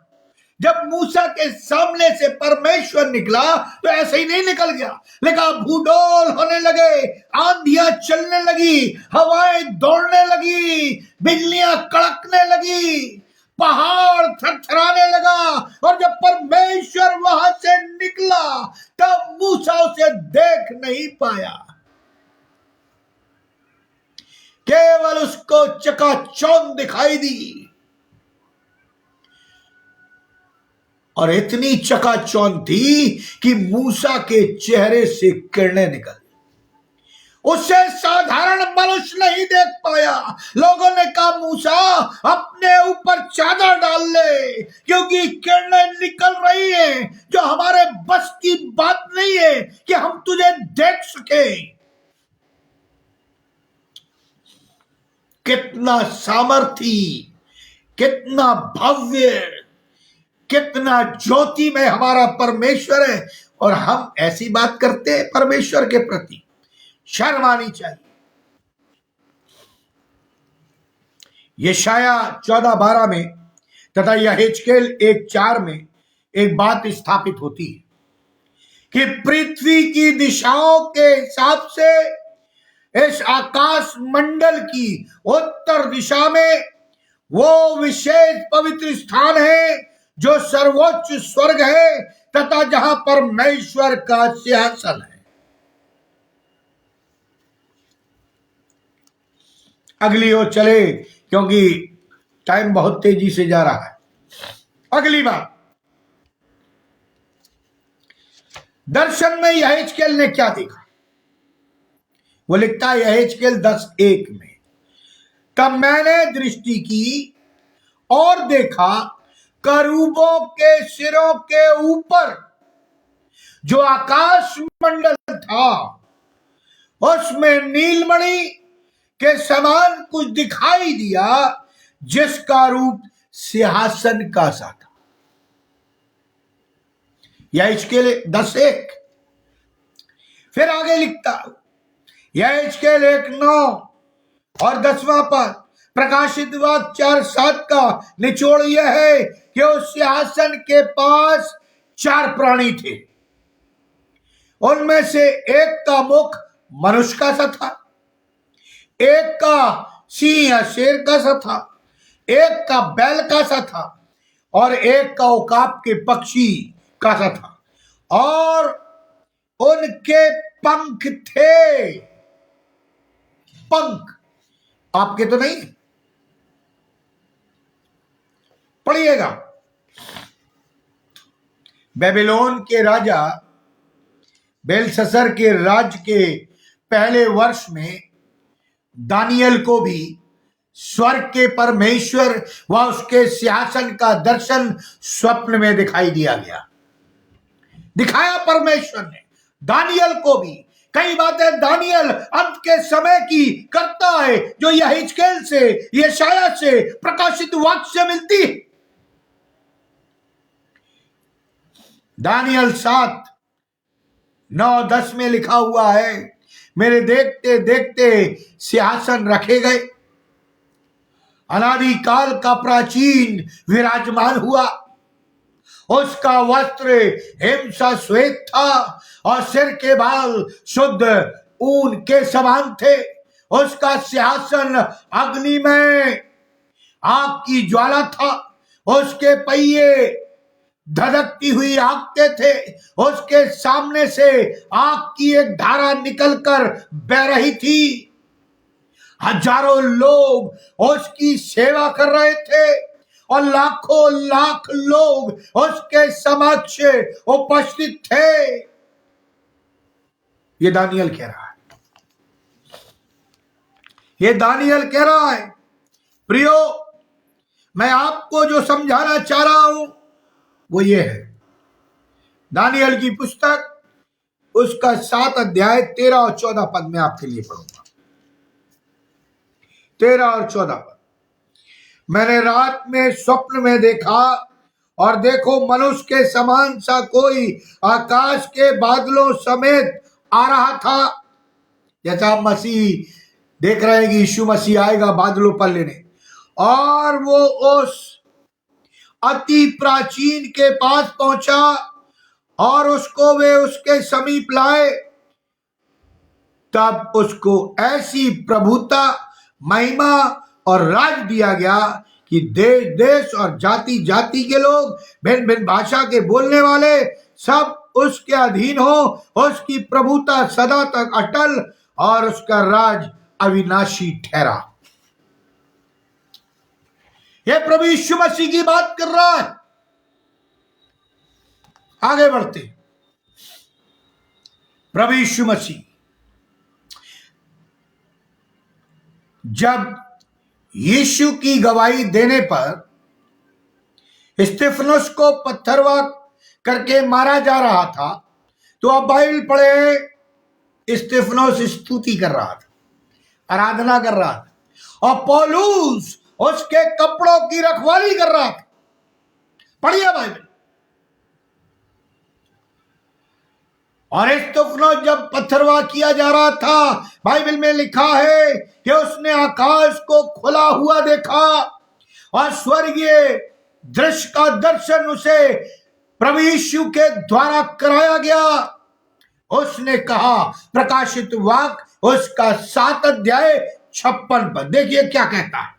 जब मूसा के सामने से परमेश्वर निकला तो ऐसे ही नहीं निकल गया, लेकिन भूडोल होने लगे, आंधियां चलने लगी, हवाएं दौड़ने लगी, बिजलियां कड़कने लगी, पहाड़ थरथराने लगा। और जब परमेश्वर वहां से निकला तब मूसा उसे देख नहीं पाया, केवल उसको चकाचौंध दिखाई दी। और इतनी चकाचौंध थी कि मूसा के चेहरे से किरणें निकल, उसे साधारण मनुष्य नहीं देख पाया। लोगों ने कहा मूसा अपने ऊपर चादर डाल ले, क्योंकि किरणें निकल रही हैं जो हमारे बस की बात नहीं है कि हम तुझे देख सके। कितना सामर्थी, कितना भव्य, कितना ज्योति में हमारा परमेश्वर है, और हम ऐसी बात करते हैं परमेश्वर के प्रति। शर्म आनी चाहिए। यशाया 14:12 में तथा यहेजकेल 1:4 में एक बात स्थापित होती है कि पृथ्वी की दिशाओं के हिसाब से इस आकाश मंडल की उत्तर दिशा में वो विशेष पवित्र स्थान है जो सर्वोच्च स्वर्ग है तथा जहां परमेश्वर का सिंहासन है। अगली ओर चले, क्योंकि टाइम बहुत तेजी से जा रहा है। अगली बात, दर्शन में यहेजकेल ने क्या देखा? वो लिखता है यहेजकेल 10:1 में, तब मैंने दृष्टि की और देखा करूबों के सिरों के ऊपर जो आकाश मंडल था उसमें नीलमणि के समान कुछ दिखाई दिया जिसका रूप सिंहासन का सा था। यहेजकेल 10:1। फिर आगे लिखता यहेजकेल 1:9 और 10वां पद, प्रकाशित वाक्य 4:7 का निचोड़ यह है कि उस सिंहासन के पास 4 प्राणी थे, उनमें से एक का मुख मनुष्य का सा था, एक का सिंह या शेर का सा था, एक का बैल का सा था, और एक का उकाब के पक्षी का सा था, और उनके पंख थे। पंख आपके तो नहीं, पढ़िएगा। बेबीलोन के राजा बेलशस्सर के राज्य के पहले वर्ष में दानियल को भी स्वर्ग के परमेश्वर व उसके सिंहासन का दर्शन स्वप्न में दिखाई दिया गया। दिखाया परमेश्वर ने दानियल को भी। कई बातें दानियल अंत के समय की करता है जो यहेजकेल से, यशायाह से, प्रकाशित वाक्य से मिलती है। दानियल 7:9-10 में लिखा हुआ है, मेरे देखते देखते सिंहासन रखे गए, अनादि काल का प्राचीन विराजमान हुआ, उसका वस्त्र हिमसा श्वेत था और सिर के बाल शुद्ध ऊन के समान थे। उसका सिंहासन अग्नि में आग की ज्वाला था, उसके पहिए धधकती हुई आग के थे, उसके सामने से आग की एक धारा निकलकर बह रही थी। हजारों लोग उसकी सेवा कर रहे थे और लाखों लाख लोग उसके समक्ष उपस्थित थे। ये दानियल कह रहा है, ये दानियल कह रहा है। प्रियो, मैं आपको जो समझाना चाह रहा हूं वो ये है, दानियल की पुस्तक उसका 7 अध्याय 13 और 14 पद में आपके लिए पढ़ूंगा। 13 और 14 पद। मैंने रात में स्वप्न में देखा और देखो मनुष्य के समान सा कोई आकाश के बादलों समेत आ रहा था। जैसा आप मसीह देख रहे हैं कि यीशु मसीह आएगा बादलों पर लेने, और वो उस अति प्राचीन के पास पहुंचा और उसको वे उसके समीप लाए। तब उसको ऐसी प्रभुता, महिमा और राज दिया गया कि देश देश और जाति जाति के लोग, भिन्न भिन्न भाषा के बोलने वाले सब उसके अधीन हो। उसकी प्रभुता सदा तक अटल और उसका राज अविनाशी ठहरा। यह प्रभु यीशु मसीह की बात कर रहा है। आगे बढ़ते, प्रभु यीशु मसीह जब यीशु की गवाही देने पर स्तिफनुस को पत्थरवाह करके मारा जा रहा था, तो अब बाइबल पढ़े, स्तिफनुस स्तुति कर रहा था, आराधना कर रहा था, और पौलुस उसके कपड़ों की रखवाली कर रहा था। पढ़िए बाइबल। और स्तिफनुस जब पत्थरवाह किया जा रहा था, बाइबल में लिखा है कि उसने आकाश को खुला हुआ देखा और स्वर्गीय दृश्य का दर्शन उसे प्रभु यीशु के द्वारा कराया गया। उसने कहा, प्रकाशित वाक्य उसका 7 अध्याय 56 पद, देखिए क्या कहता है।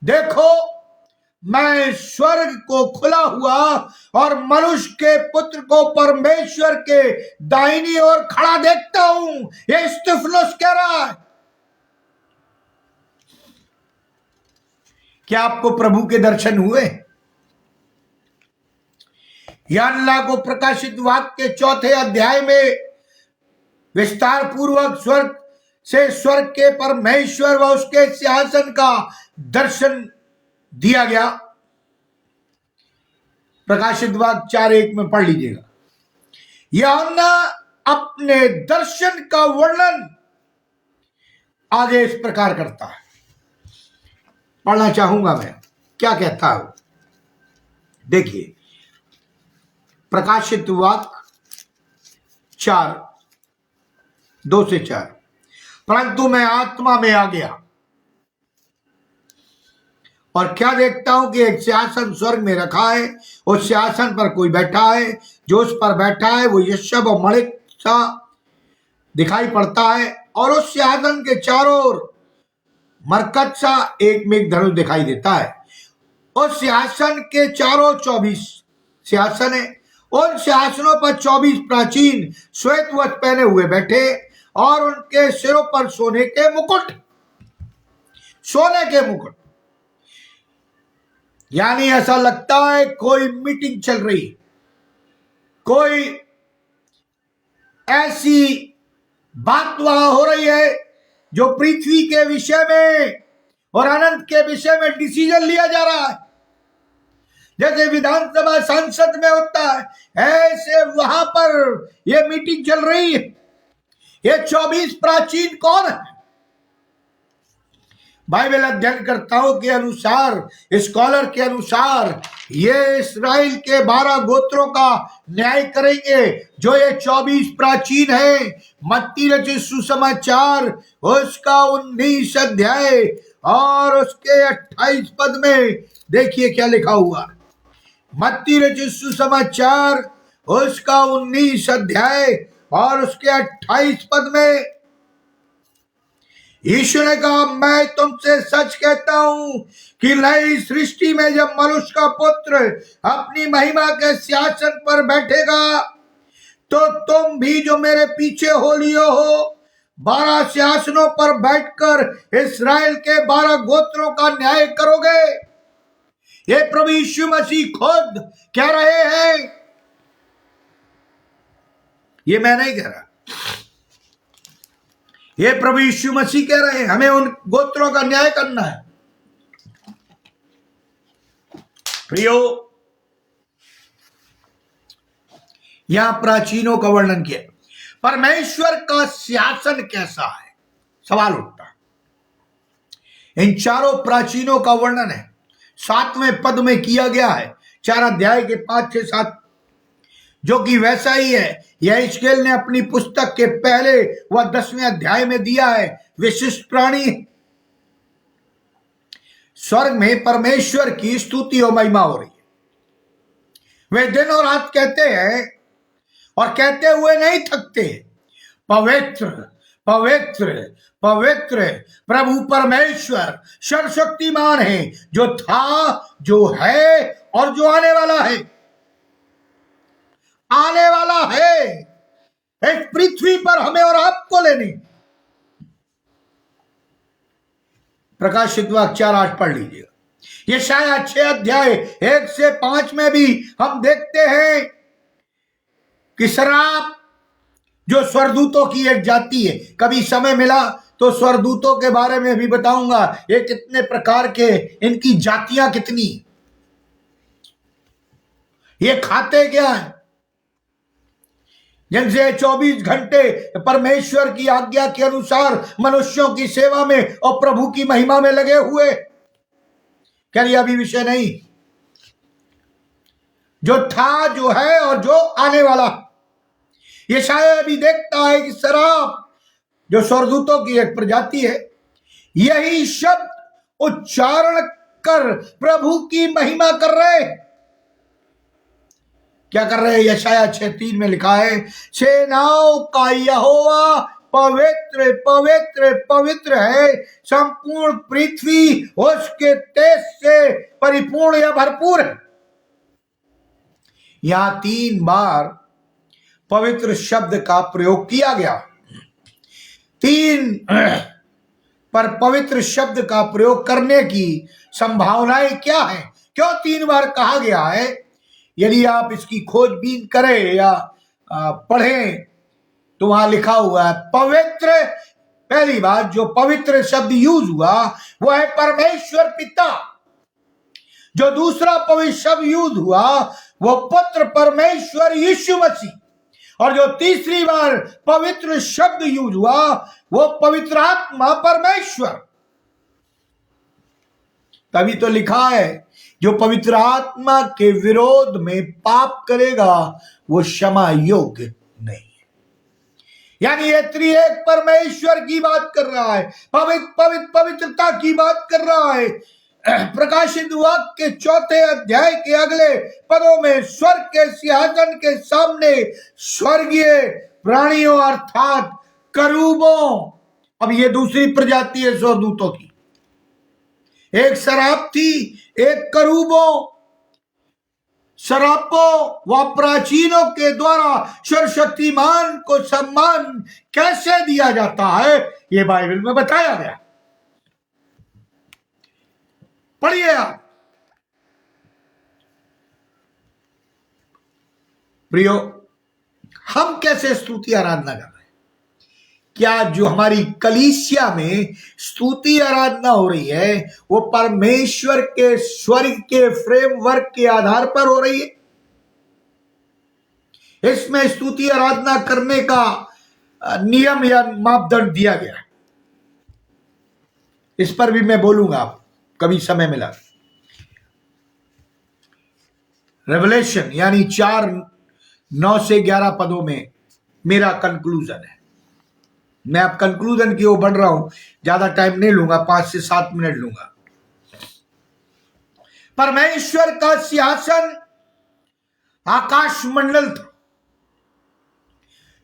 देखो, मैं स्वर्ग को खुला हुआ और मनुष्य के पुत्र को परमेश्वर के दाहिनी ओर खड़ा देखता हूं। यह स्तिफनुस कह रहा है। क्या आपको प्रभु के दर्शन हुए? यूहन्ना को प्रकाशित वाक्य के 4 अध्याय में विस्तार पूर्वक स्वर्ग से स्वर्ग के परमेश्वर व उसके सिंहासन का दर्शन दिया गया। प्रकाशित वाक्य 4:1 में पढ़ लीजिएगा। यूहन्ना अपने दर्शन का वर्णन आगे इस प्रकार करता है, पढ़ना चाहूंगा मैं, क्या कहता है। देखिए, प्रकाशित वाक्य 4:2-4। परंतु मैं आत्मा में आ गया और क्या देखता हूं कि एक सिंहासन स्वर्ग में रखा है, उस सिंहासन पर कोई बैठा है, जो उस पर बैठा है वो यशब और मणिक सा दिखाई पड़ता है और उस सिंहासन के चारों ओर मरकत सा एक मेघधनुष दिखाई देता है। उस सिंहासन के चारों 24 सिंहासन है। उन सिंहासनों पर 24 प्राचीन श्वेत वस्त्र पहने हुए बैठे और उनके सिरों पर सोने के मुकुट, सोने के मुकुट। यानी ऐसा लगता है कोई मीटिंग चल रही, कोई ऐसी बात वहां हो रही है जो पृथ्वी के विषय में और अनंत के विषय में डिसीजन लिया जा रहा है। जैसे विधानसभा संसद में होता है, ऐसे वहां पर यह मीटिंग चल रही है। ये 24 प्राचीन कौन है? बाइबल अध्ययनकर्ताओं के अनुसार, स्कॉलर के अनुसार, ये इस्राएल के 12 गोत्रों का न्याय करेंगे। जो ये 24 प्राचीन है, मत्ती रचित सुसमाचार उसका 19 अध्याय और उसके 28 पद में देखिए क्या लिखा हुआ। मत्ती रचित सुसमाचार उसका 19 अध्याय और उसके 28 पद में यीशु ने कहा, मैं तुमसे सच कहता हूं कि नई सृष्टि में जब मनुष्य का पुत्र अपनी महिमा के सिंहासन पर बैठेगा, तो तुम भी जो मेरे पीछे हो लियो हो 12 सिंहासनों पर बैठकर इस्राएल के 12 गोत्रों का न्याय करोगे। ये प्रभु यीशु मसीह खुद कह रहे हैं, ये मैं नहीं कह रहा, ये प्रभु यीशु मसीह कह रहे हैं। हमें उन गोत्रों का न्याय करना है। प्रियो, यहां प्राचीनों का वर्णन किया। परमेश्वर का सिंहासन कैसा है, सवाल उठता है। इन चारों प्राचीनों का वर्णन है 7वें पद में किया गया है, 4 अध्याय के 5, 6, 7, जो कि वैसा ही है। यह हिजकिय्याह ने अपनी पुस्तक के पहले व 10वें अध्याय में दिया है। विशिष्ट प्राणी स्वर्ग में परमेश्वर की स्तुति और महिमा हो रही है। वे दिन और रात कहते हैं और कहते हुए नहीं थकते, पवित्र पवित्र पवित्र प्रभु परमेश्वर सर्वशक्तिमान है, जो था, जो है और जो आने वाला है। आने वाला है इस पृथ्वी पर हमें और आपको लेने। प्रकाशित वाक्य 4:8 पढ़ लीजिएगा। यशायाह 6 अध्याय 1 से 5 में भी हम देखते हैं कि शराब जो स्वर्गदूतों की एक जाति है। कभी समय मिला तो स्वर्गदूतों के बारे में भी बताऊंगा, ये कितने प्रकार के, इनकी जातियां कितनी, ये खाते क्या है, जिनसे 24 घंटे परमेश्वर की आज्ञा के अनुसार मनुष्यों की सेवा में और प्रभु की महिमा में लगे हुए। क्या ये अभी विषय नहीं? जो था, जो है और जो आने वाला। ये शायद अभी देखता है कि शराब जो स्वर्गदूतों की एक प्रजाति है, यही शब्द उच्चारण कर प्रभु की महिमा कर रहे हैं। क्या कर रहे हैं? यशायाह 6:3 में लिखा है, सेनाओं का यहोवा पवित्र पवित्र पवित्र है, संपूर्ण पृथ्वी उसके तेज से परिपूर्ण या भरपूर है। यहां 3 बार पवित्र शब्द का प्रयोग किया गया। 3 पर पवित्र शब्द का प्रयोग करने की संभावनाएं क्या है? क्यों 3 बार कहा गया है? यदि आप इसकी खोजबीन करें या पढ़ें तो वहां लिखा हुआ है पवित्र। पहली बात जो पवित्र शब्द यूज हुआ वो है परमेश्वर पिता। जो दूसरा पवित्र शब्द यूज हुआ वो पुत्र परमेश्वर यीशु मसीह। और जो तीसरी बार पवित्र शब्द यूज हुआ वो पवित्र आत्मा परमेश्वर। तभी तो लिखा है, जो पवित्र आत्मा के विरोध में पाप करेगा वो क्षमा योग्य नहीं है। यानी ये त्रिएक परमेश्वर की बात कर रहा है, पवित्रता की बात कर रहा है। प्रकाशित वाक्य के 4 अध्याय के अगले पदों में स्वर्ग के सिंहासन के सामने स्वर्गीय प्राणियों अर्थात करूबों, अब ये दूसरी प्रजाति है स्वर्गदूतों की। एक सराप थी, एक करूबों। सरापों व प्राचीनों के द्वारा सर्वशक्तिमान को सम्मान कैसे दिया जाता है, ये बाइबल में बताया गया। पढ़िए आप। प्रियो, हम कैसे स्तुति आराधना कर रहे हैं? क्या जो हमारी कलीसिया में स्तुति आराधना हो रही है वो परमेश्वर के स्वर्ग के फ्रेमवर्क के आधार पर हो रही है? इसमें स्तुति आराधना करने का नियम या मापदंड दिया गया है। इस पर भी मैं बोलूंगा कभी समय मिला। रेवलेशन यानी 4:9 से 11 पदों में मेरा कंक्लूजन है। मैं अब कंक्लूजन की ओर बढ़ रहा हूं, ज्यादा टाइम नहीं लूंगा, 5 से 7 मिनट लूंगा। परमेश्वर का सिंहासन आकाश मंडल था,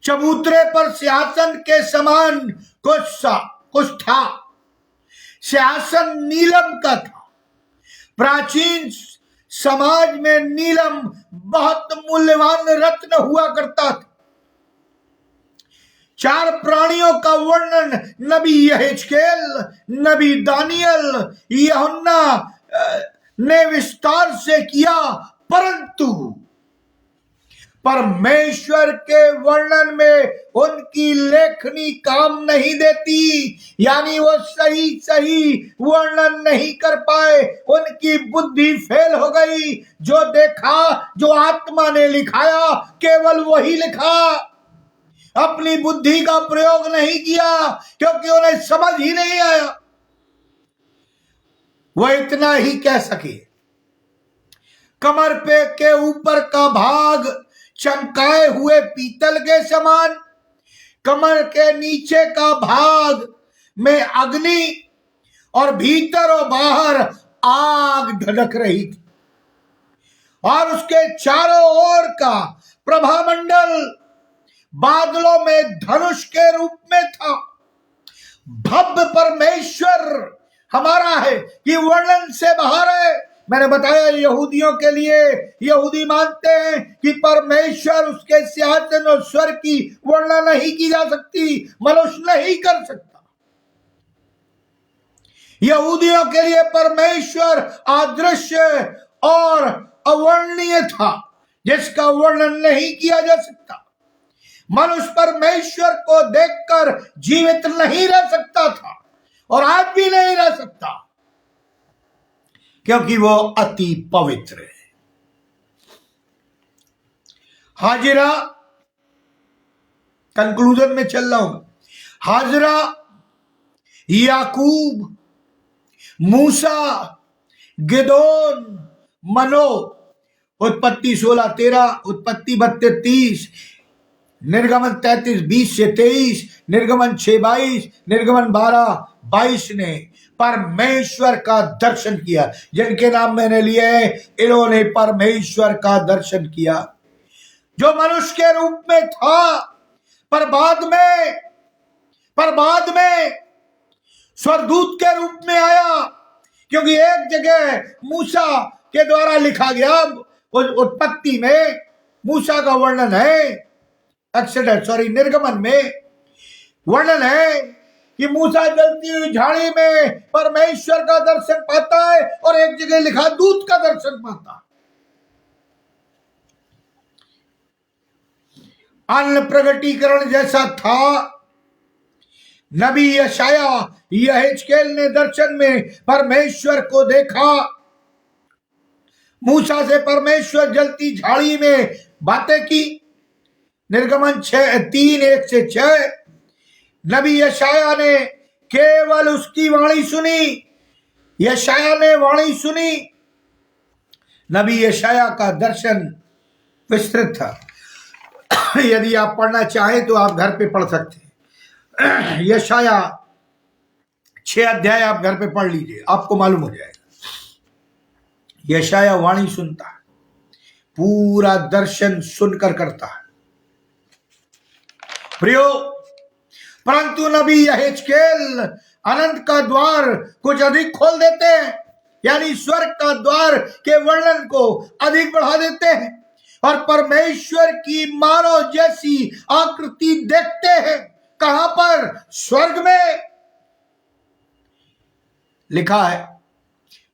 चबूतरे पर सिंहासन के समान कुछ था। सिंहासन नीलम का था। प्राचीन समाज में नीलम बहुत मूल्यवान रत्न हुआ करता था। 4 प्राणियों का वर्णन नबी यहेजकेल, नबी दानियल, यूहन्ना ने विस्तार से किया, परंतु परमेश्वर के वर्णन में उनकी लेखनी काम नहीं देती, यानी वो सही वर्णन नहीं कर पाए। उनकी बुद्धि फेल हो गई। जो देखा, जो आत्मा ने लिखाया, केवल वही लिखा, अपनी बुद्धि का प्रयोग नहीं किया, क्योंकि उन्हें समझ ही नहीं आया। वह इतना ही कह सके, कमर पे के ऊपर का भाग चमकाए हुए पीतल के समान, कमर के नीचे का भाग में अग्नि, और भीतर और बाहर आग धधक रही थी। और उसके चारों ओर का प्रभामंडल बादलों में धनुष के रूप में था। भव्य परमेश्वर हमारा है कि वर्णन से बाहर है। मैंने बताया यहूदियों के लिए, यहूदी मानते हैं कि परमेश्वर, उसके सिंहासन और स्वर्ग की वर्णन नहीं की जा सकती, मनुष्य नहीं कर सकता। यहूदियों के लिए परमेश्वर अदृश्य और अवर्णनीय था, जिसका वर्णन नहीं किया जा सकता। मनुष्य परमेश्वर को देखकर जीवित नहीं रह सकता था, और आज भी नहीं रह सकता, क्योंकि वो अति पवित्र है। हाजिरा, कंक्लूजन में चल रहा हूं। हाजिरा, याकूब, मूसा, गिदोन, मनो, उत्पत्ति 16:13, उत्पत्ति 32:30, निर्गमन 33:20 से 23, निर्गमन 6:22, निर्गमन 12:22 ने परमेश्वर का दर्शन किया। जिनके नाम मैंने लिए हैं, इन्होंने परमेश्वर का दर्शन किया, जो मनुष्य के रूप में था, पर बाद में स्वर्गदूत के रूप में आया। क्योंकि एक जगह मूसा के द्वारा लिखा गया, उत्पत्ति में मूसा का वर्णन है, निर्गमन में वर्णन है कि मूसा जलती हुई झाड़ी में परमेश्वर का दर्शन पाता है, और एक जगह लिखा दूत का दर्शन पाता है। अन्य प्रगटीकरण जैसा था। नबी यशाया, यहेजकेल ने दर्शन में परमेश्वर को देखा। मूसा से परमेश्वर जलती झाड़ी में बातें की, निर्गमन 3:1-6। नबी यशाया ने केवल उसकी वाणी सुनी। यशाया ने वाणी सुनी। नबी यशाया का दर्शन विस्तृत था। यदि आप पढ़ना चाहें तो आप घर पे पढ़ सकते हैं। यशाया 6 अध्याय आप घर पे पढ़ लीजिए, आपको मालूम हो जाएगा। यशाया वाणी सुनता है, पूरा दर्शन सुनकर करता है। प्रियो, परंतु नबी यहेजकेल अनंत का द्वार कुछ अधिक खोल देते हैं, यानी स्वर्ग का द्वार के वर्णन को अधिक बढ़ा देते हैं और परमेश्वर की मानव जैसी आकृति देखते हैं। कहां पर? स्वर्ग में। लिखा है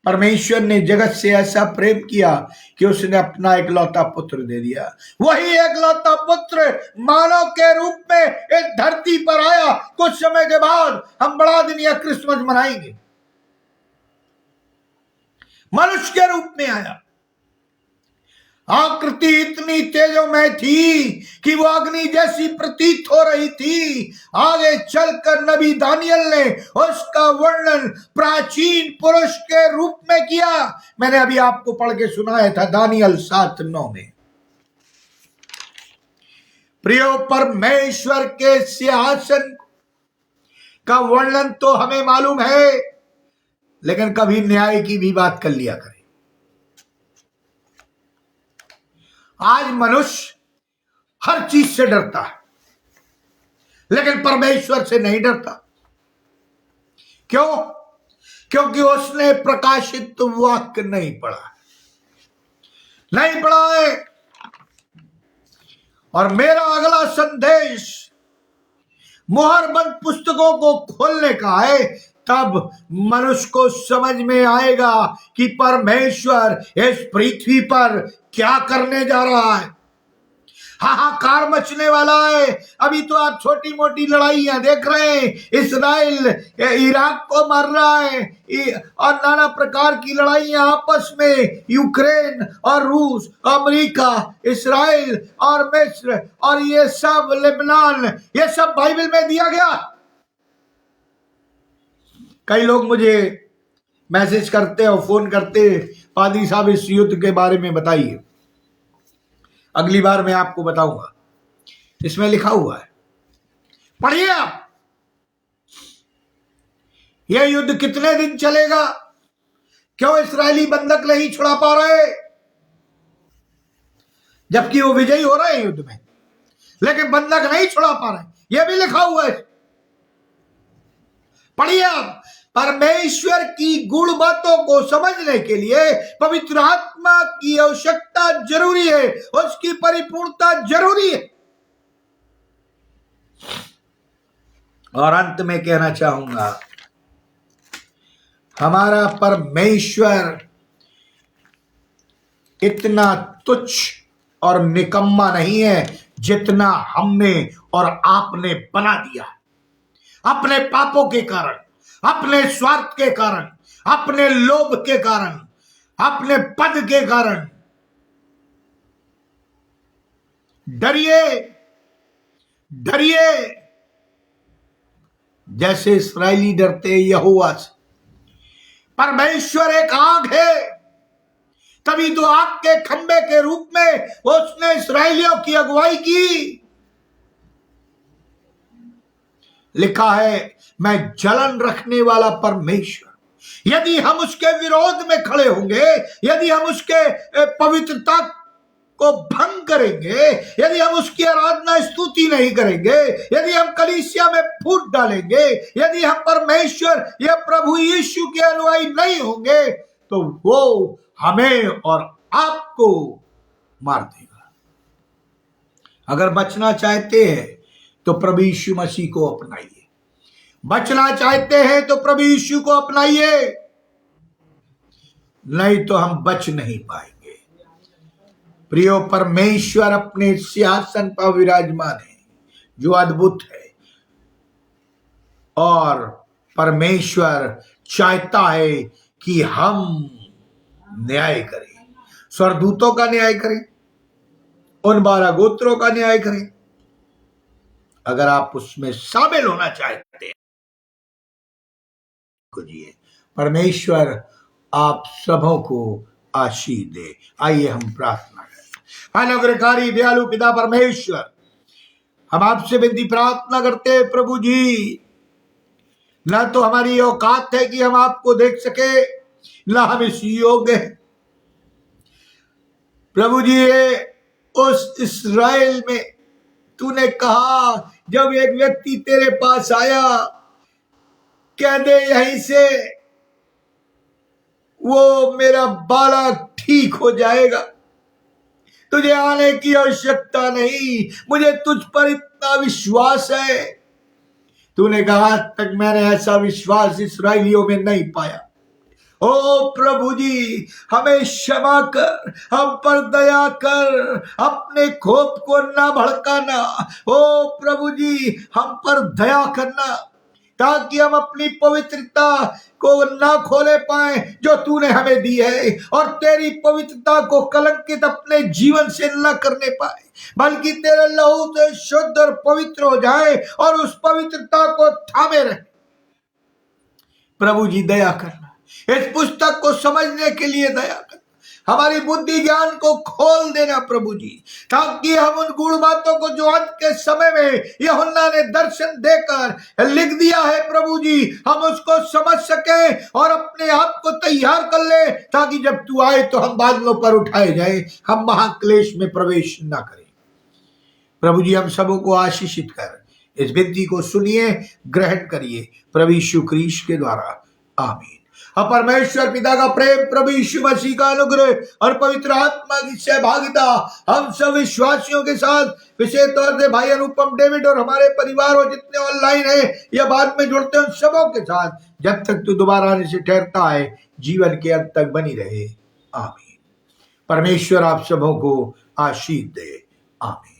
परमेश्वर ने जगत से ऐसा प्रेम किया कि उसने अपना एकलौता पुत्र दे दिया। वही एकलौता पुत्र मानव के रूप में इस धरती पर आया। कुछ समय के बाद हम बड़ा दिन या क्रिसमस मनाएंगे। मनुष्य के रूप में आया। आकृति इतनी तेजोमय थी कि वो अग्नि जैसी प्रतीत हो रही थी। आगे चलकर नबी दानियल ने उसका वर्णन प्राचीन पुरुष के रूप में किया। मैंने अभी आपको पढ़ के सुनाया था दानियल 7:9 में। प्रियो, परमेश्वर के सिंहासन का वर्णन तो हमें मालूम है, लेकिन कभी न्याय की भी बात कर लिया करें। आज मनुष्य हर चीज से डरता है, लेकिन परमेश्वर से नहीं डरता। क्यों? क्योंकि उसने प्रकाशित वाक्य नहीं पढ़ा है। और मेरा अगला संदेश मुहरबंद पुस्तकों को खोलने का है। तब मनुष्य को समझ में आएगा कि परमेश्वर इस पृथ्वी पर क्या करने जा रहा है। हाहाकार मचने वाला है। अभी तो आप छोटी मोटी लड़ाइयां देख रहे हैं। इस्राइल इराक को मार रहा है और नाना प्रकार की लड़ाइयां आपस में, यूक्रेन और रूस, अमेरिका, इस्राइल और मिस्र और ये सब, लेबनान, ये सब बाइबल में दिया गया। कई लोग मुझे मैसेज करते और फोन करते, पादरी साहब इस युद्ध के बारे में बताइए। अगली बार मैं आपको बताऊंगा। इसमें लिखा हुआ है, पढ़िए आप। यह युद्ध कितने दिन चलेगा? क्यों इस्राएली बंधक नहीं छुड़ा पा रहे, जबकि वो विजयी हो रहे हैं युद्ध में, लेकिन बंधक नहीं छुड़ा पा रहे। यह भी लिखा हुआ है, पढ़िए आप। परमेश्वर की गुण बातों को समझने के लिए पवित्र आत्मा की आवश्यकता जरूरी है, उसकी परिपूर्णता जरूरी है। और अंत में कहना चाहूंगा, हमारा परमेश्वर इतना तुच्छ और निकम्मा नहीं है जितना हमने और आपने बना दिया। अपने पापों के कारण, अपने स्वार्थ के कारण, अपने लोभ के कारण, अपने पद के कारण। डरिए, डरिए जैसे इस्राएली डरते यहोवा से। परमेश्वर एक आग है, तभी तो आग के खंबे के रूप में उसने इस्राएलियों की अगुवाई की। लिखा है, मैं जलन रखने वाला परमेश्वर। यदि हम उसके विरोध में खड़े होंगे, यदि हम उसके पवित्रता को भंग करेंगे, यदि हम उसकी आराधना स्तुति नहीं करेंगे, यदि हम कलीसिया में फूट डालेंगे, यदि हम परमेश्वर या प्रभु यीशु के अनुयायी नहीं होंगे, तो वो हमें और आपको मार देगा। अगर बचना चाहते हैं तो प्रभु यीशु मसीह को अपनाइए। बचना चाहते हैं तो प्रभु यीशु को अपनाइए, नहीं तो हम बच नहीं पाएंगे। प्रियो, परमेश्वर अपने सिंहासन पर विराजमान है, जो अद्भुत है। और परमेश्वर चाहता है कि हम न्याय करें, स्वर्गदूतों का न्याय करें, उन 12 गोत्रों का न्याय करें। अगर आप उसमें शामिल होना चाहते हैं, जिए। परमेश्वर आप सबों को आशीष दे। आइए हम प्रार्थना करें। अनुग्रहकारी दयालु पिता परमेश्वर, हम आपसे विनती प्रार्थना करते हैं प्रभु जी, ना तो हमारी औकात है कि हम आपको देख सके, ना हम इस योग्य हैं प्रभु जी। उस इस्राएल में तूने कहा जब एक व्यक्ति तेरे पास आया, कह दे यहीं से वो मेरा बालक ठीक हो जाएगा, तुझे आने की आवश्यकता नहीं, मुझे तुझ पर इतना विश्वास है। तूने कहा आज तक मैंने ऐसा विश्वास इस्राएलियों में नहीं पाया। ओ प्रभु जी, हमें क्षमा कर, हम पर दया कर, अपने कोप को ना भड़काना। ओ प्रभु जी, हम पर दया करना, ताकि हम अपनी पवित्रता को ना खोले पाए जो तूने हमें दी है, और तेरी पवित्रता को कलंकित अपने जीवन से न करने पाए, बल्कि तेरे लहू से शुद्ध और पवित्र हो जाए और उस पवित्रता को थामे रहे। प्रभु जी दया करना, इस पुस्तक को समझने के लिए दया करना, हमारी बुद्धि ज्ञान को खोल देना प्रभु जी, ताकि हम उन गुण बातों को जो अंत के समय में यूहन्ना ने दर्शन देकर लिख दिया है प्रभु जी, हम उसको समझ सके और अपने आप को तैयार कर ले, ताकि जब तू आए तो हम बादलों पर उठाए जाए, हम महाक्लेश में प्रवेश ना करें। प्रभु जी हम सबों को आशीषित कर इस विनती को सुनिए, ग्रहण करिए प्रभु यीशु ख्रीस्त के द्वारा, आमीन। अब परमेश्वर पिता का प्रेम, प्रभु यीशु मसीह का अनुग्रह और पवित्र आत्मा की सहभागिता हम सब विश्वासियों के साथ, विशेष तौर से भाई अनुपम डेविड और हमारे परिवार और जितने ऑनलाइन है या बाद में जुड़ते हैं उन सबों के साथ, जब तक तू दोबारा आने से ठहरता है, जीवन के अंत तक बनी रहे, आमीन। परमेश्वर आप सबों को आशीष दे, आमीन।